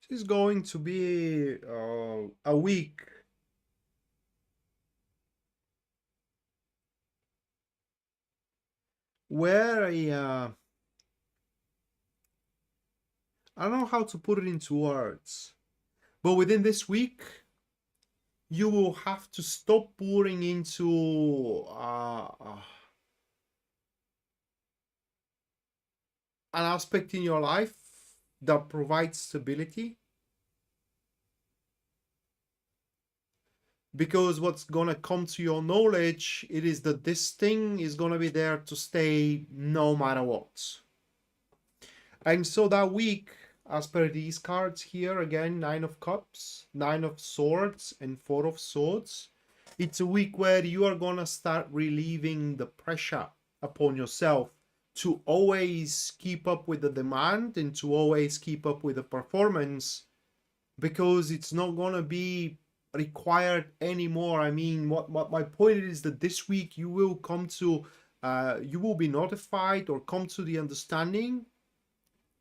This is going to be a week where I don't know how to put it into words, but within this week, you will have to stop pouring into an aspect in your life that provides stability, because what's gonna come to your knowledge, it is that this thing is gonna be there to stay no matter what. And so that week, as per these cards here, again, 9 of Cups, 9 of Swords, and 4 of Swords, it's a week where you are gonna start relieving the pressure upon yourself to always keep up with the demand and to always keep up with the performance, because it's not going to be required anymore. I mean, what my point is that this week you will come to, you will be notified or come to the understanding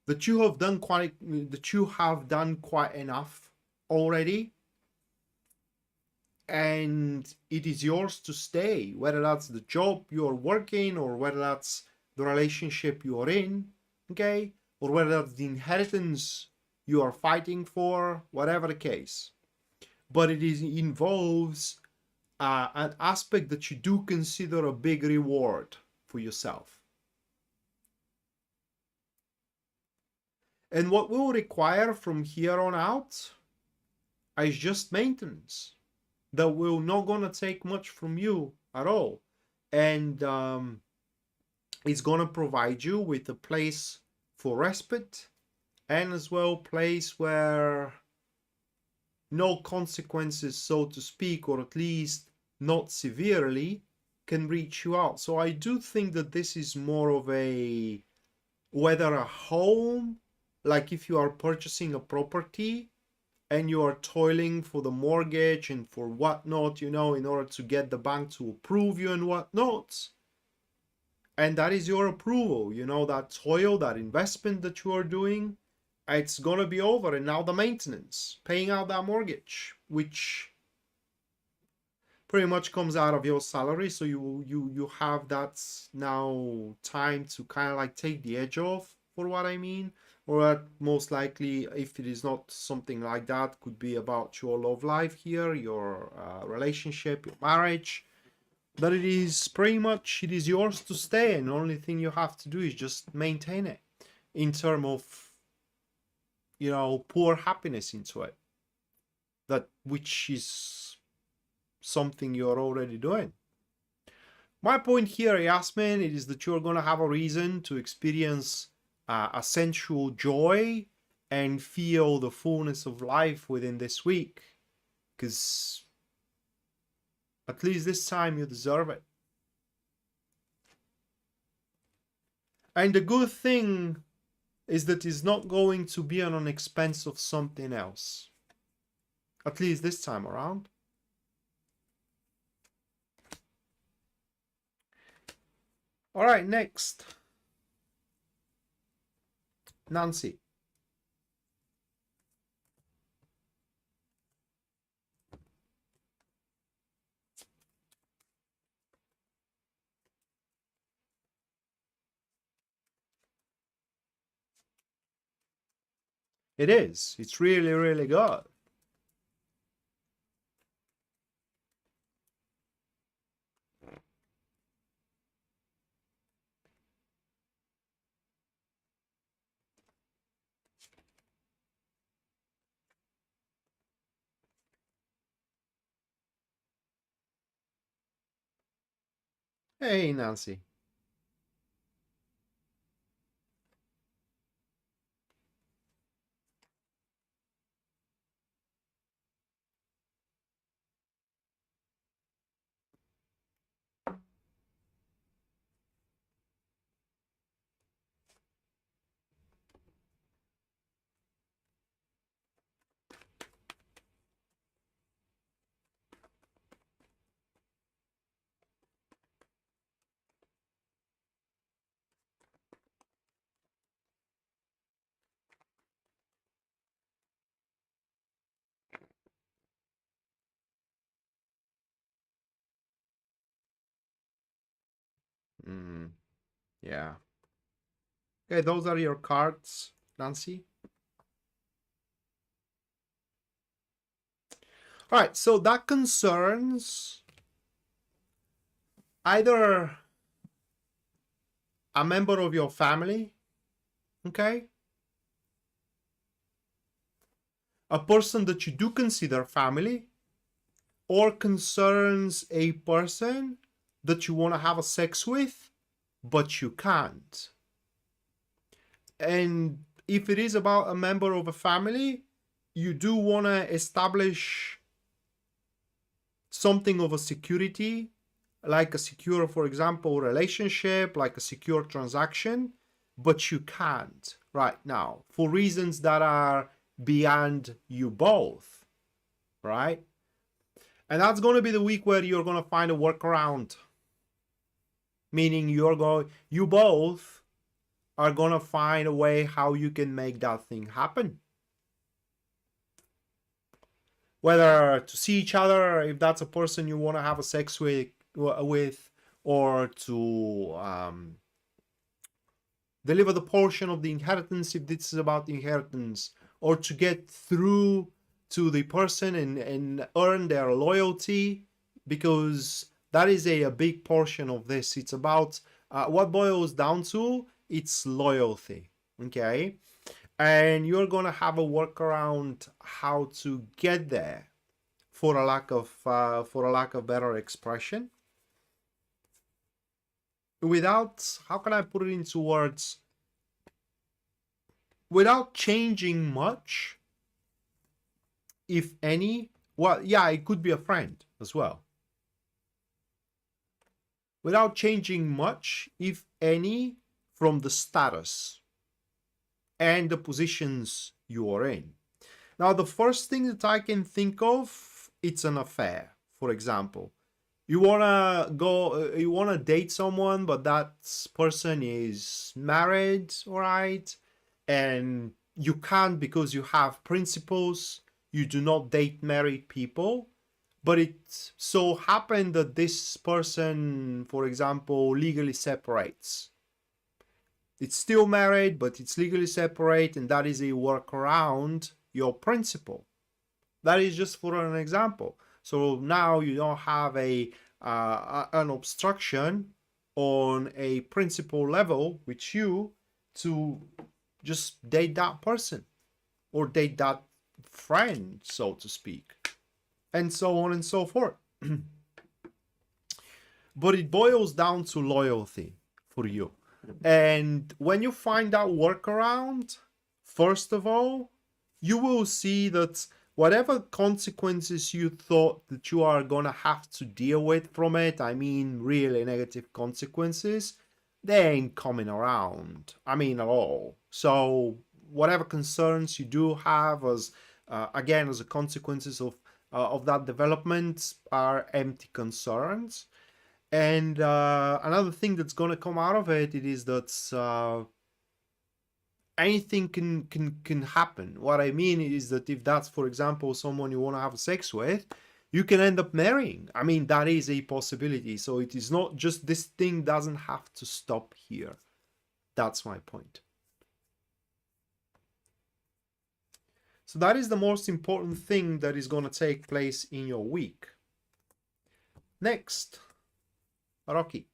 that you have done quite enough already, and it is yours to stay, whether that's the job you're working or whether that's the relationship you're in, okay, or whether that's the inheritance you are fighting for, whatever the case. But involves an aspect that you do consider a big reward for yourself. And what will require from here on out is just maintenance. That will not gonna take much from you at all, and it's gonna provide you with a place for respite, and as well place where no consequences, so to speak, or at least not severely, can reach you out. So I do think that this is more of a, whether a home, like if you are purchasing a property and you are toiling for the mortgage and for whatnot, you know, in order to get the bank to approve you and whatnot. And that is your approval, you know, that toil, that investment that you are doing, it's going to be over. And now the maintenance, paying out that mortgage, which pretty much comes out of your salary. So you have that now time to kind of like take the edge off, for what I mean. Or most likely, if it is not something like that, could be about your love life here, your relationship, your marriage. But it is pretty much, it is yours to stay, and the only thing you have to do is just maintain it in terms of, you know, pour happiness into it, that which is something you're already doing. My point here, Yasmin, it is that you're going to have a reason to experience a sensual joy and feel the fullness of life within this week, because at least this time you deserve it. And the good thing is that it's not going to be on expense of something else, at least this time around. All right, next, Nancy. It is. It's really, really good. Hey, Nancy. Yeah. Okay, those are your cards, Nancy. All right, so that concerns either a member of your family, okay? A person that you do consider family, or concerns a person that you want to have a sex with, but you can't. And if it is about a member of a family, you do want to establish something of a security, like a secure, for example, relationship, like a secure transaction, but you can't right now for reasons that are beyond you both, right? And that's going to be the week where you're going to find a workaround, meaning you both are going to find a way how you can make that thing happen. Whether to see each other, if that's a person you want to have a sex with, or to deliver the portion of the inheritance, if this is about the inheritance, or to get through to the person and earn their loyalty, because that is a big portion of this. It's about what boils down to, it's loyalty, okay? And you're gonna have a workaround how to get there, for a lack of better expression, without, how can I put it into words, without changing much, if any. Well, yeah, it could be a friend as well. Without changing much, if any, from the status and the positions you are in. Now, the first thing that I can think of, it's an affair, for example. You wanna date someone, but that person is married, all right? And you can't, because you have principles. You do not date married people. But it so happened that this person, for example, legally separates. It's still married, but it's legally separate, and that is a workaround your principle. That is just for an example. So now you don't have an obstruction on a principle level with you to just date that person or date that friend, so to speak, and so on and so forth. But it boils down to loyalty for you. And when you find that workaround, first of all, you will see that whatever consequences you thought that you are gonna have to deal with from it, I mean really negative consequences, they ain't coming around. I mean at all. So whatever concerns you do have as again as a consequences of that development are empty concerns. And another thing that's going to come out of it is that anything can happen. What I mean is that if that's, for example, someone you want to have sex with, you can end up marrying. I mean, that is a possibility. So it is not just, this thing doesn't have to stop here. That's my point. So that is the most important thing that is going to take place in your week. Next, Rocky.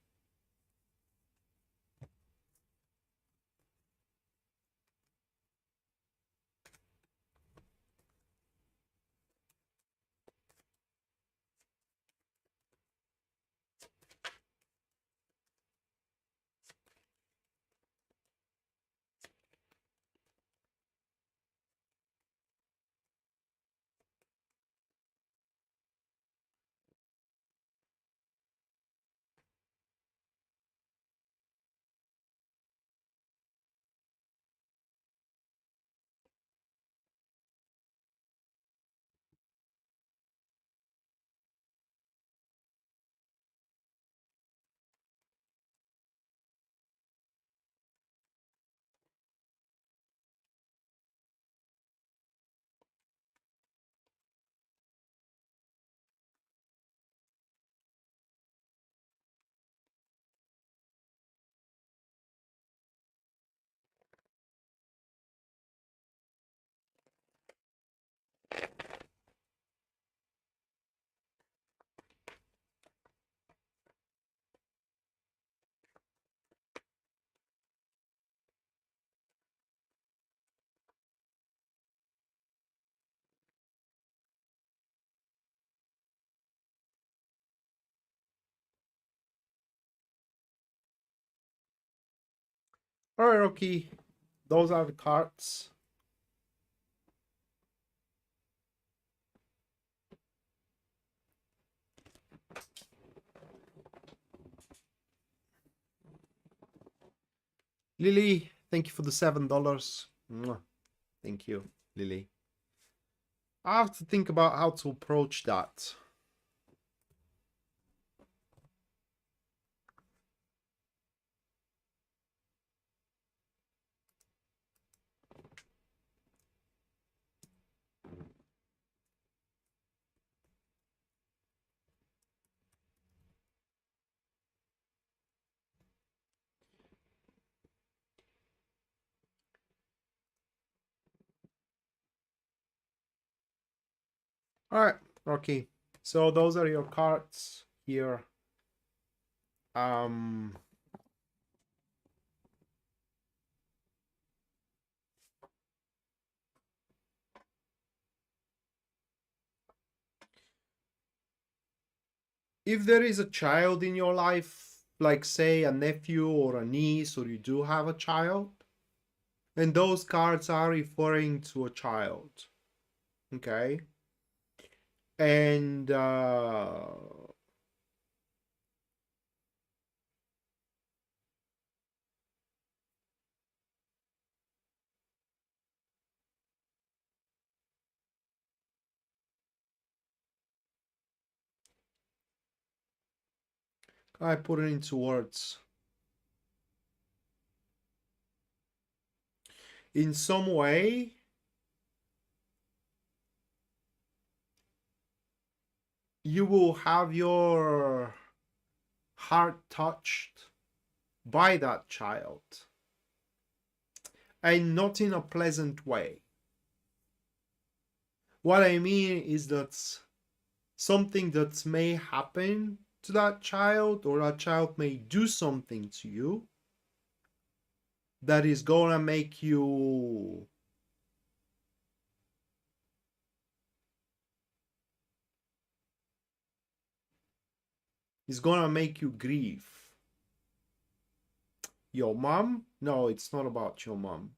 All right, Rocky. Those are the cards. Lily, thank you for the $7. Thank you, Lily. I have to think about how to approach that. All right, Rocky. So those are your cards here. Um, if there is a child in your life, like say a nephew or a niece, or you do have a child, and those cards are referring to a child, okay? And I put it into words. In some way, you will have your heart touched by that child, and not in a pleasant way. What I mean is that something that may happen to that child, or that child may do something to you that is gonna make you grieve. Your mom? No, it's not about your mom.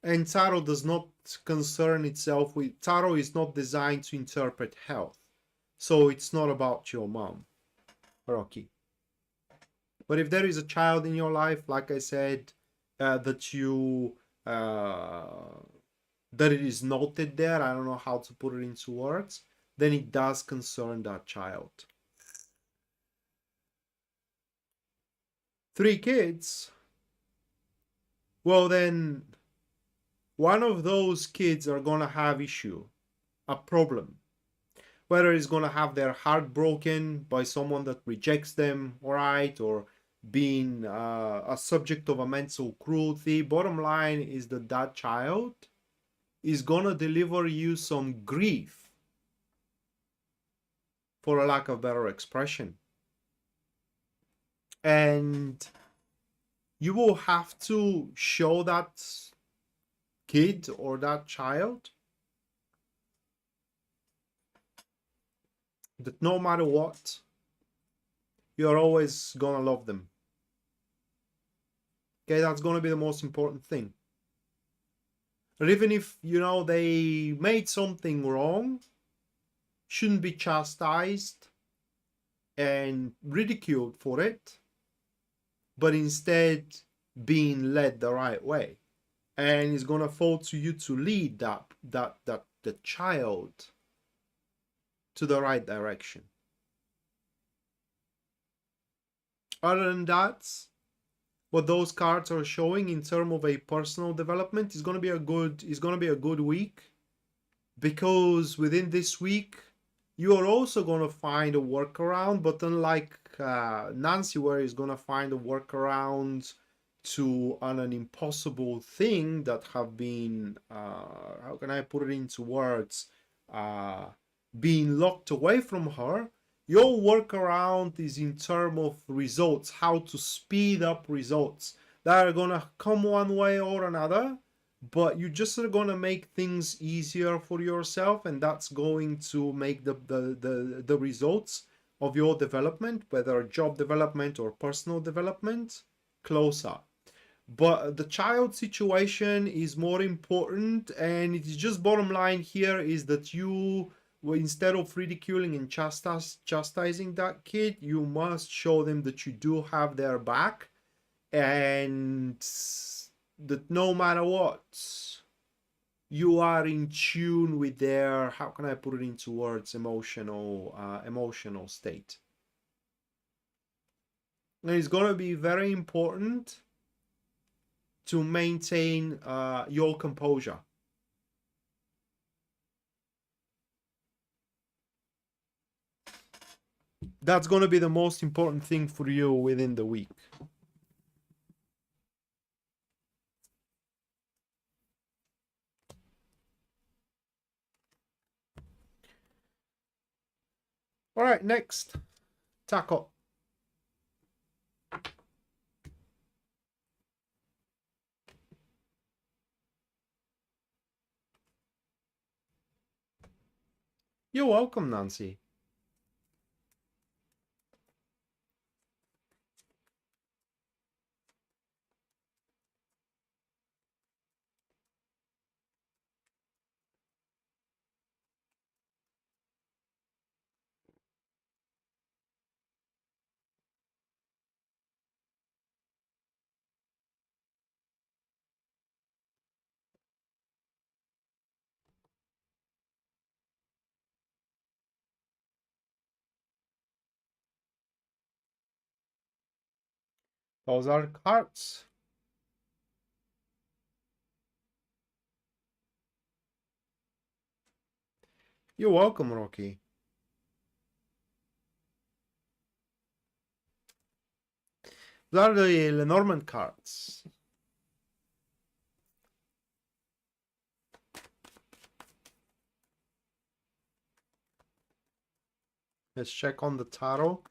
And tarot does not concern itself with, tarot is not designed to interpret health, so it's not about your mom, Rocky. But if there is a child in your life, like I said, that you that it is noted there, I don't know how to put it into words, then it does concern that child. 3 kids? Well, then one of those kids are gonna have issue, a problem. Whether it's gonna have their heart broken by someone that rejects them, alright, or being a subject of a mental cruelty. Bottom line is that that child is gonna deliver you some grief, for a lack of better expression. And you will have to show that kid or that child that no matter what, you're always gonna love them. Okay, that's gonna be the most important thing. Or even if, you know, they made something wrong, shouldn't be chastised and ridiculed for it, but instead being led the right way. And it's gonna fall to you to lead the child to the right direction. Other than that, what those cards are showing in terms of a personal development is gonna be a good week, because within this week you are also gonna find a workaround. But unlike Nancy, where is gonna find a workaround to an impossible thing that have been how can I put it into words, being locked away from her, your workaround is in terms of results, how to speed up results that are gonna come one way or another, but you just are gonna make things easier for yourself, and that's going to make the results of your development, whether job development or personal development, closer. But the child situation is more important, and it's just bottom line here is that you, instead of ridiculing and chastising that kid, you must show them that you do have their back, and that no matter what, you are in tune with their, how can I put it into words, emotional state. And it's going to be very important to maintain your composure. That's going to be the most important thing for you within the week. All right, next, Taco. You're welcome, Nancy. Those are cards. You're welcome, Rocky. Those are the Lenormand cards. Let's check on the tarot.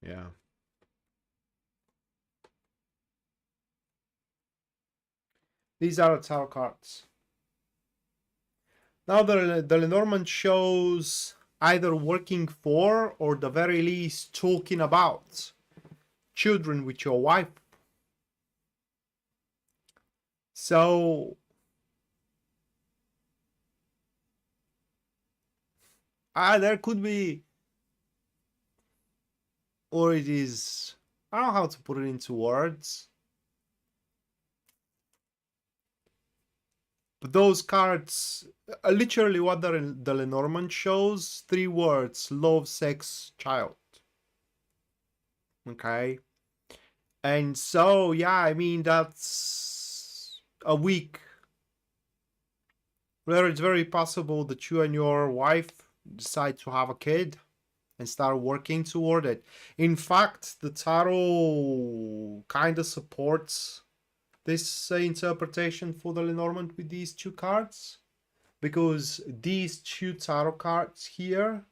Yeah. These are the tarot cards. Now the Lenormand shows either working for or the very least talking about children with your wife. So there could be, or it is, I don't know how to put it into words. But those cards, literally what the Lenormand shows, 3 words: love, sex, child. Okay. And so, yeah, I mean, that's a week where it's very possible that you and your wife decide to have a kid and start working toward it. In fact, the tarot kind of supports this interpretation for the Lenormand with these 2 cards, because these 2 tarot cards here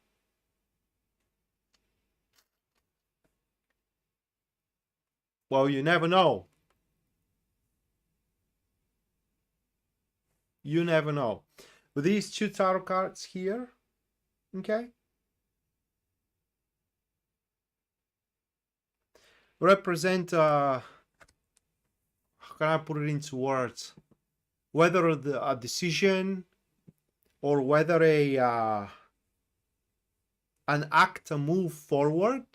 well, you never know. You never know. But these 2 tarot cards here, okay, represent, how can I put it into words? Whether a decision or whether an act, a move forward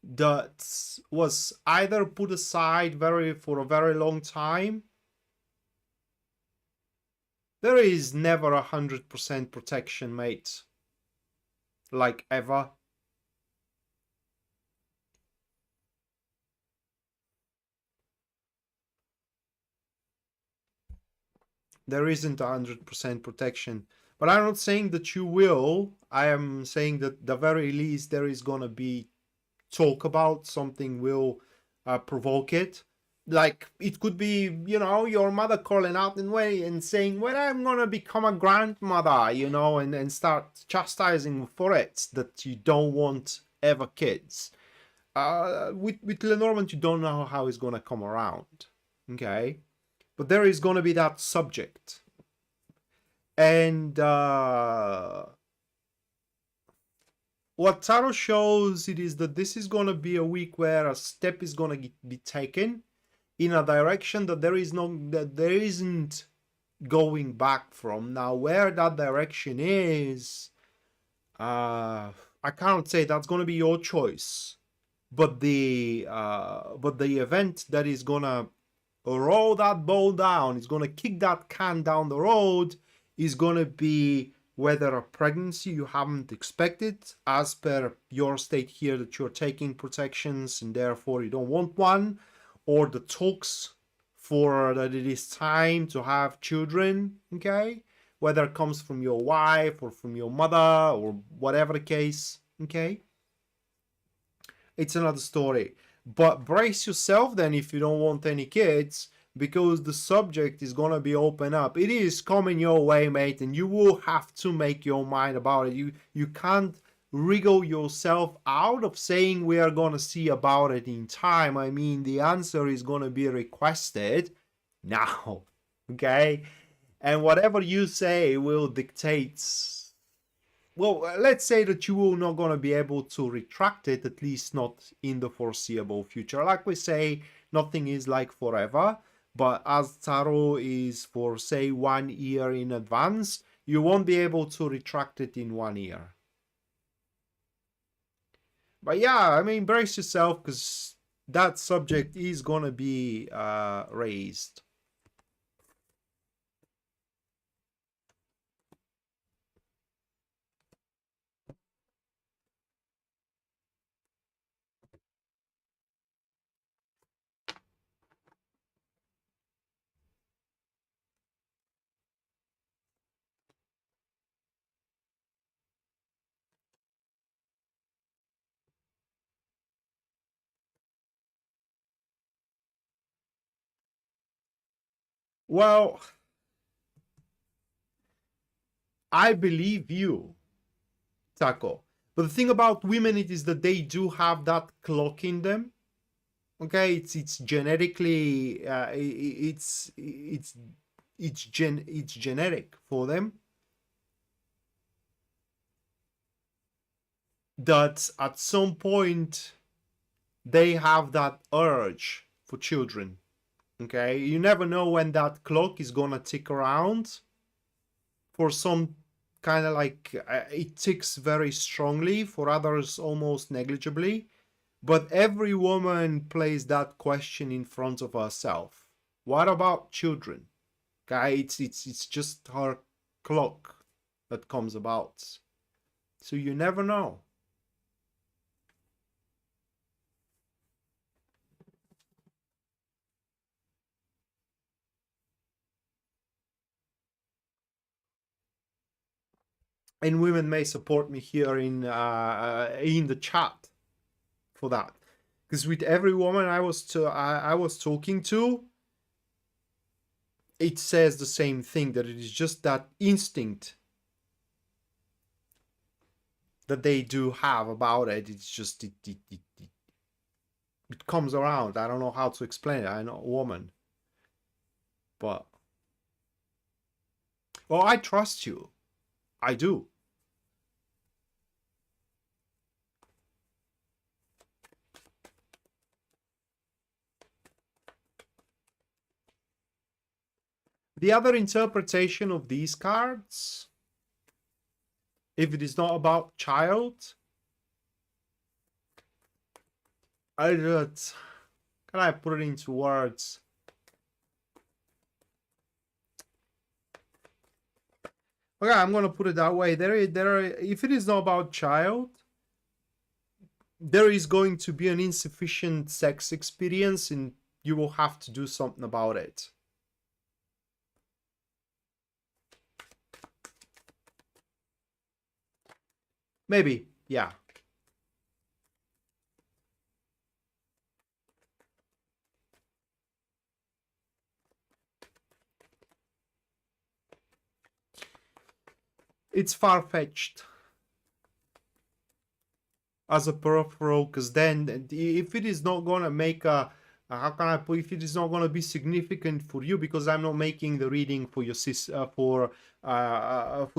that was either put aside for a very long time. There is never 100% protection, mate. Like ever. There isn't 100% protection. But I'm not saying that you will. I am saying that at the very least there is gonna be talk about something will provoke it. Like, it could be, you know, your mother calling out in way and saying, well, I'm gonna become a grandmother, you know, and start chastising for it that you don't want ever kids. With Lenormand, you don't know how it's gonna come around. Okay. but there is going to be that subject. And what Tarot shows it is that this is going to be a week where a step is going to be taken in a direction that there isn't going back from. Now, where that direction is, I can't say. That's going to be your choice. But the event that is going to roll that ball down, is going to kick that can down the road, is going to be whether a pregnancy you haven't expected, as per your state here that you're taking protections and therefore you don't want one, or the talks for that it is time to have children, okay? Whether it comes from your wife or from your mother or whatever the case, okay? It's another story. But brace yourself then if you don't want any kids, because the subject is going to be open up. It is coming your way, mate, and you will have to make your mind about it. You can't wriggle yourself out of saying we are going to see about it in time. I mean, the answer is going to be requested now, okay? And whatever you say will dictate. Well, let's say that you will not going to be able to retract it, at least not in the foreseeable future. Like we say, nothing is like forever. But as Tarot is for, say, 1 year in advance, you won't be able to retract it in 1 year. But yeah, I mean, brace yourself, because that subject is going to be raised. Well, I believe you, Taco. But the thing about women it is that they do have that clock in them. Okay, it's genetically it's genetic for them. That at some point they have that urge for children. Okay, you never know when that clock is gonna tick around. For some, kind of like it ticks very strongly, for others almost negligibly. But every woman plays that question in front of herself. What about children? Okay, it's just her clock that comes about. So you never know. And women may support me here in the chat for that, because with every woman I was talking to, it says the same thing, that it is just that instinct that they do have about it. It's just it comes around. I don't know how to explain it. I'm not a woman, but well, I trust you. I do. The other interpretation of these cards, if it is not about child, can I put it into words? Okay, I'm gonna put it that way. If it is not about child, there is going to be an insufficient sex experience, and you will have to do something about it. Maybe, yeah. It's far-fetched as a peripheral, because then if it is not gonna make a How can I put if it is not going to be significant for you? Because I'm not making the reading for your for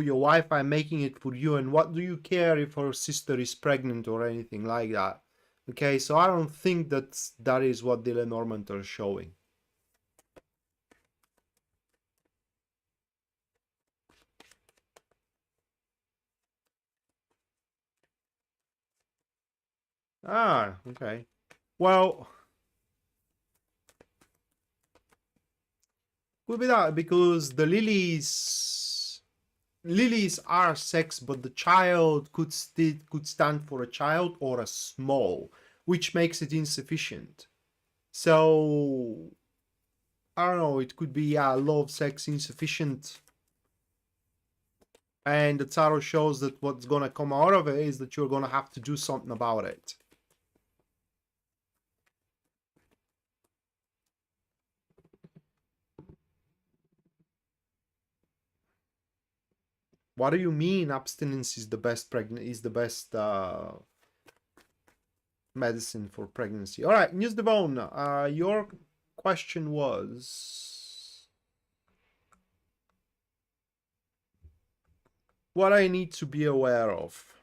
your wife. I'm making it for you. And what do you care if her sister is pregnant or anything like that? Okay, so I don't think that is what the Lenormand are showing. Ah, okay. Well, could be that because the lilies are sex, but the child could stand for a child or a small, which makes it insufficient. So I don't know. It could be love, sex, insufficient, and the tarot shows that what's gonna come out of it is that you're gonna have to do something about it. What do you mean abstinence is the best medicine for pregnancy? All right, News Devon, your question was what I need to be aware of.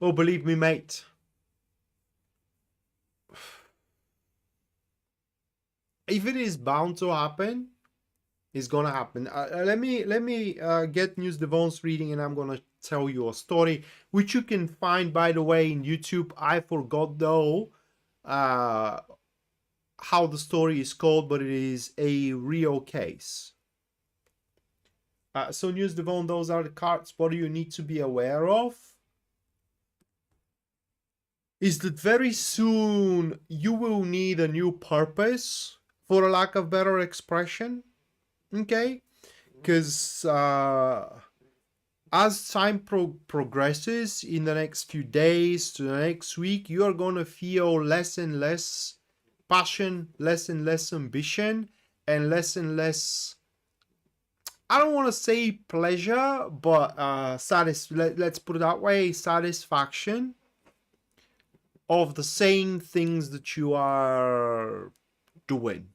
Oh, believe me, mate. If it is bound to happen, it's gonna happen. Let me get News Devon's reading, and I'm gonna tell you a story which you can find, by the way, in YouTube. I forgot though how the story is called, but it is a real case. So News Devon, those are the cards. What do you need to be aware of? Is that very soon you will need a new purpose, for a lack of better expression. Okay, because as time progresses in the next few days to the next week, you are going to feel less and less passion, less and less ambition, and less, I don't want to say pleasure, but let's put it that way, satisfaction of the same things that you are doing.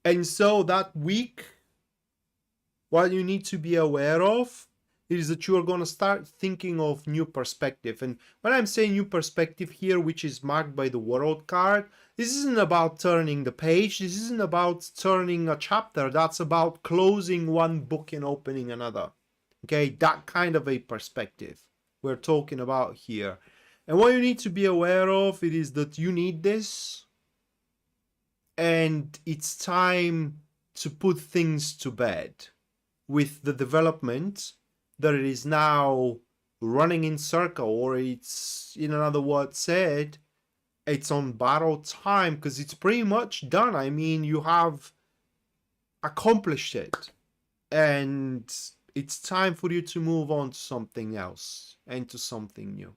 And so that week, what you need to be aware of is that you are going to start thinking of new perspective. And when I'm saying new perspective here, which is marked by the World card, this isn't about turning the page. This isn't about turning a chapter. That's about closing one book and opening another. Okay, that kind of a perspective we're talking about here. And what you need to be aware of, it is that you need this, and it's time to put things to bed with the development that it is now running in circle, or it's, in another word said, it's on borrowed time, because it's pretty much done. I mean, you have accomplished it, and it's time for you to move on to something else and to something new.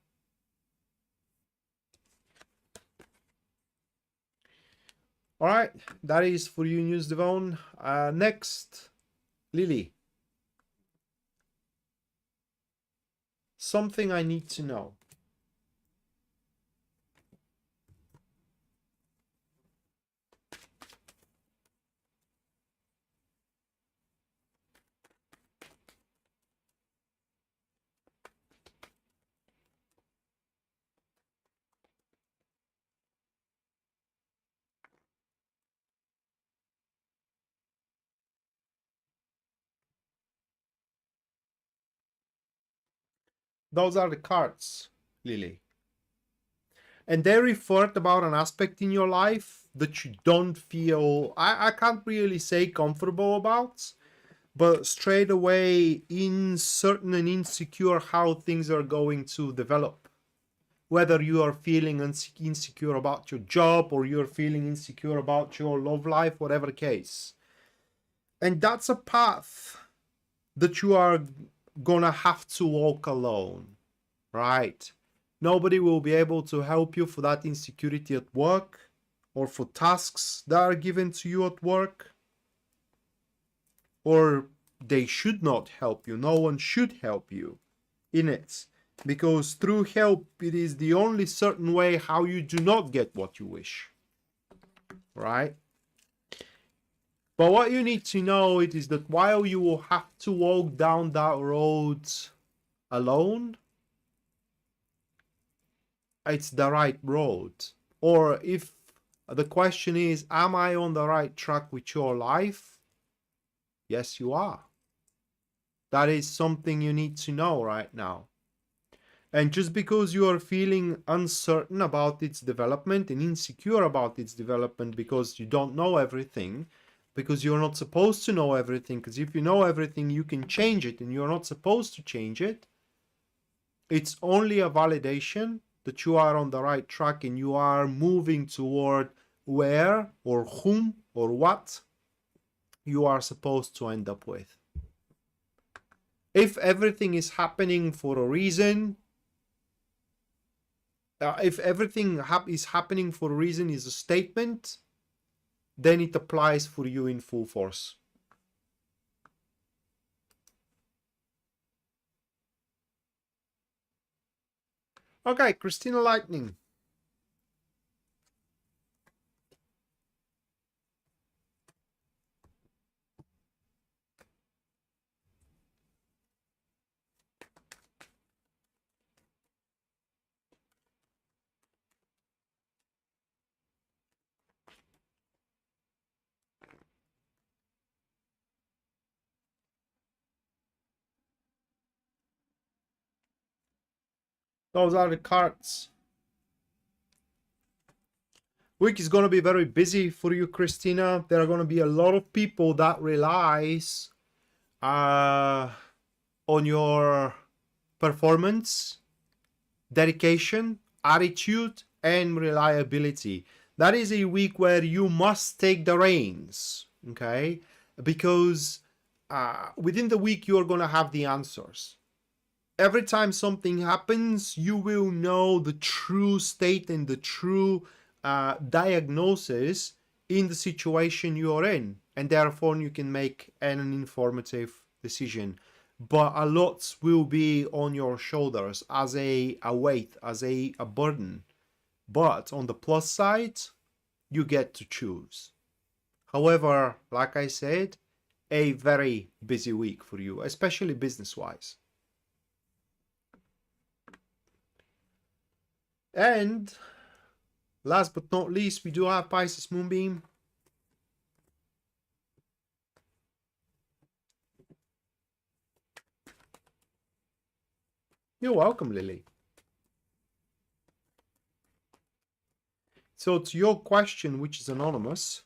All right, that is for you, News Devon. Next, Lily. Something I need to know. Those are the cards, Lily. And they referred about an aspect in your life that you don't feel, I can't really say comfortable about, but straight away uncertain and insecure how things are going to develop. Whether you are feeling insecure about your job, or you're feeling insecure about your love life, whatever the case. And that's a path that you are gonna have to walk alone, right? Nobody will be able to help you for that insecurity at work or for tasks that are given to you at work. Or they should not help you. No one should help you in it. Because through help, it is the only certain way how you do not get what you wish. Right? But what you need to know it is that while you will have to walk down that road alone, it's the right road. Or if the question is, am I on the right track with your life? Yes, you are. That is something you need to know right now. And just because you are feeling uncertain about its development and insecure about its development because you don't know everything, because you're not supposed to know everything, because if you know everything, you can change it, and you're not supposed to change it, it's only a validation that you are on the right track and you are moving toward where or whom or what you are supposed to end up with. If everything is happening for a reason, if everything is happening for a reason is a statement, then it applies for you in full force. Okay, Christina Lightning. Those are the cards. Week is going to be very busy for you, Christina. There are going to be a lot of people that relies on your performance, dedication, attitude, and reliability. That is a week where you must take the reins, okay? Because within the week, you're going to have the answers. Every time something happens, you will know the true state and the true diagnosis in the situation you're in, and therefore you can make an informative decision. But a lot will be on your shoulders as a weight, as a burden. But on the plus side, you get to choose. However, like I said, a very busy week for you, especially business-wise. And last but not least, we do have Pisces Moonbeam. You're welcome, Lily. So to your question, which is anonymous,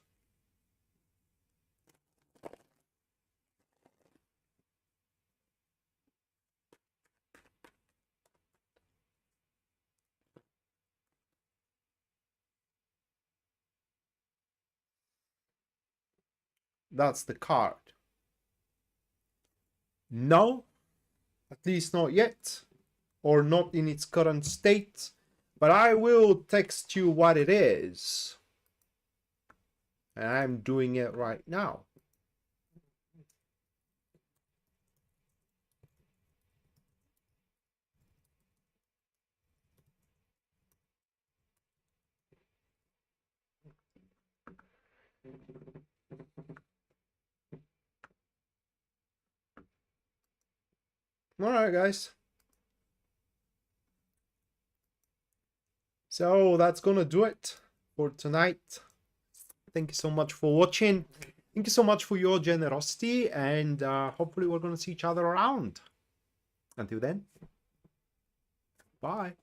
that's the card. No, at least not yet, or not in its current state, but I will text you what it is. And I'm doing it right now. All right, guys. So that's gonna do it for tonight. Thank you so much for watching. Thank you so much for your generosity, and hopefully we're gonna see each other around. Until then, bye.